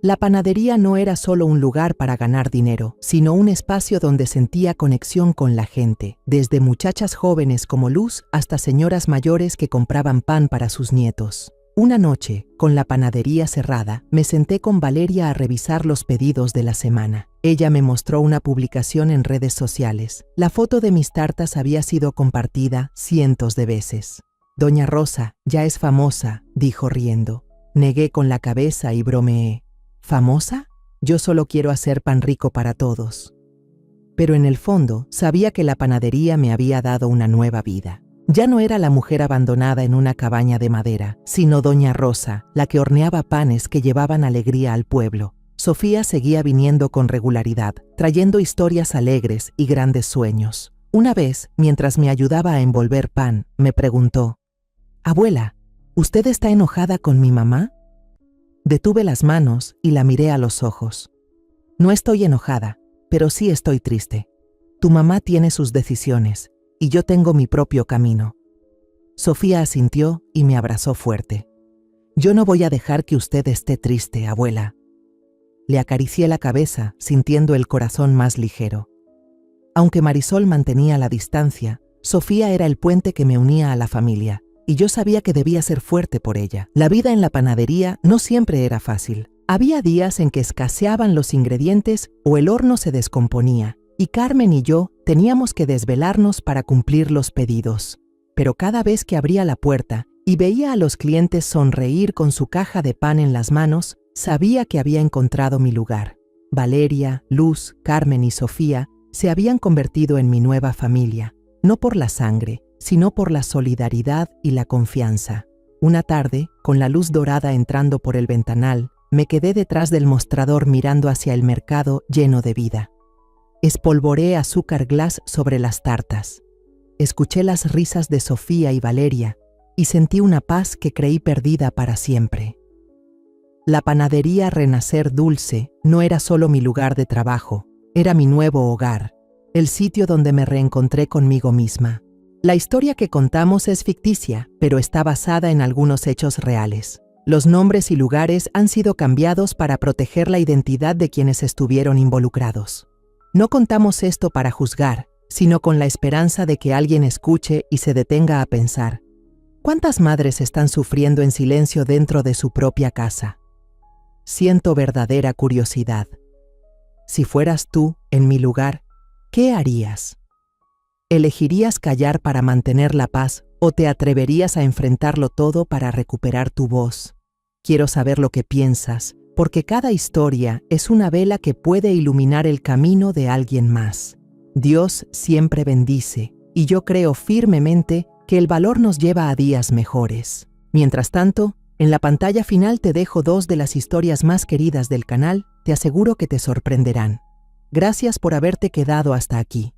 [SPEAKER 1] La panadería no era solo un lugar para ganar dinero, sino un espacio donde sentía conexión con la gente, desde muchachas jóvenes como Luz hasta señoras mayores que compraban pan para sus nietos. Una noche, con la panadería cerrada, me senté con Valeria a revisar los pedidos de la semana. Ella me mostró una publicación en redes sociales. La foto de mis tartas había sido compartida cientos de veces. Doña Rosa ya es famosa, dijo riendo. Negué con la cabeza y bromeé. ¿Famosa? Yo solo quiero hacer pan rico para todos. Pero en el fondo sabía que la panadería me había dado una nueva vida. Ya no era la mujer abandonada en una cabaña de madera, sino Doña Rosa, la que horneaba panes que llevaban alegría al pueblo. Sofía seguía viniendo con regularidad, trayendo historias alegres y grandes sueños. Una vez, mientras me ayudaba a envolver pan, me preguntó: «Abuela, ¿usted está enojada con mi mamá?» Detuve las manos y la miré a los ojos. No estoy enojada, pero sí estoy triste. Tu mamá tiene sus decisiones y yo tengo mi propio camino. Sofía asintió y me abrazó fuerte. Yo no voy a dejar que usted esté triste, abuela. Le acaricié la cabeza, sintiendo el corazón más ligero. Aunque Marisol mantenía la distancia, Sofía era el puente que me unía a la familia. Y yo sabía que debía ser fuerte por ella. La vida en la panadería no siempre era fácil. Había días en que escaseaban los ingredientes o el horno se descomponía, y Carmen y yo teníamos que desvelarnos para cumplir los pedidos. Pero cada vez que abría la puerta y veía a los clientes sonreír con su caja de pan en las manos, sabía que había encontrado mi lugar. Valeria, Luz, Carmen y Sofía se habían convertido en mi nueva familia, no por la sangre, sino por la solidaridad y la confianza. Una tarde, con la luz dorada entrando por el ventanal, me quedé detrás del mostrador mirando hacia el mercado lleno de vida. Espolvoreé azúcar glass sobre las tartas. Escuché las risas de Sofía y Valeria y sentí una paz que creí perdida para siempre. La panadería Renacer Dulce no era solo mi lugar de trabajo, era mi nuevo hogar, el sitio donde me reencontré conmigo misma. La historia que contamos es ficticia, pero está basada en algunos hechos reales. Los nombres y lugares han sido cambiados para proteger la identidad de quienes estuvieron involucrados. No contamos esto para juzgar, sino con la esperanza de que alguien escuche y se detenga a pensar. ¿Cuántas madres están sufriendo en silencio dentro de su propia casa? Siento verdadera curiosidad. Si fueras tú en mi lugar, ¿qué harías? ¿Elegirías callar para mantener la paz o te atreverías a enfrentarlo todo para recuperar tu voz? Quiero saber lo que piensas, porque cada historia es una vela que puede iluminar el camino de alguien más. Dios siempre bendice, y yo creo firmemente que el valor nos lleva a días mejores. Mientras tanto, en la pantalla final te dejo 2 de las historias más queridas del canal, te aseguro que te sorprenderán. Gracias por haberte quedado hasta aquí.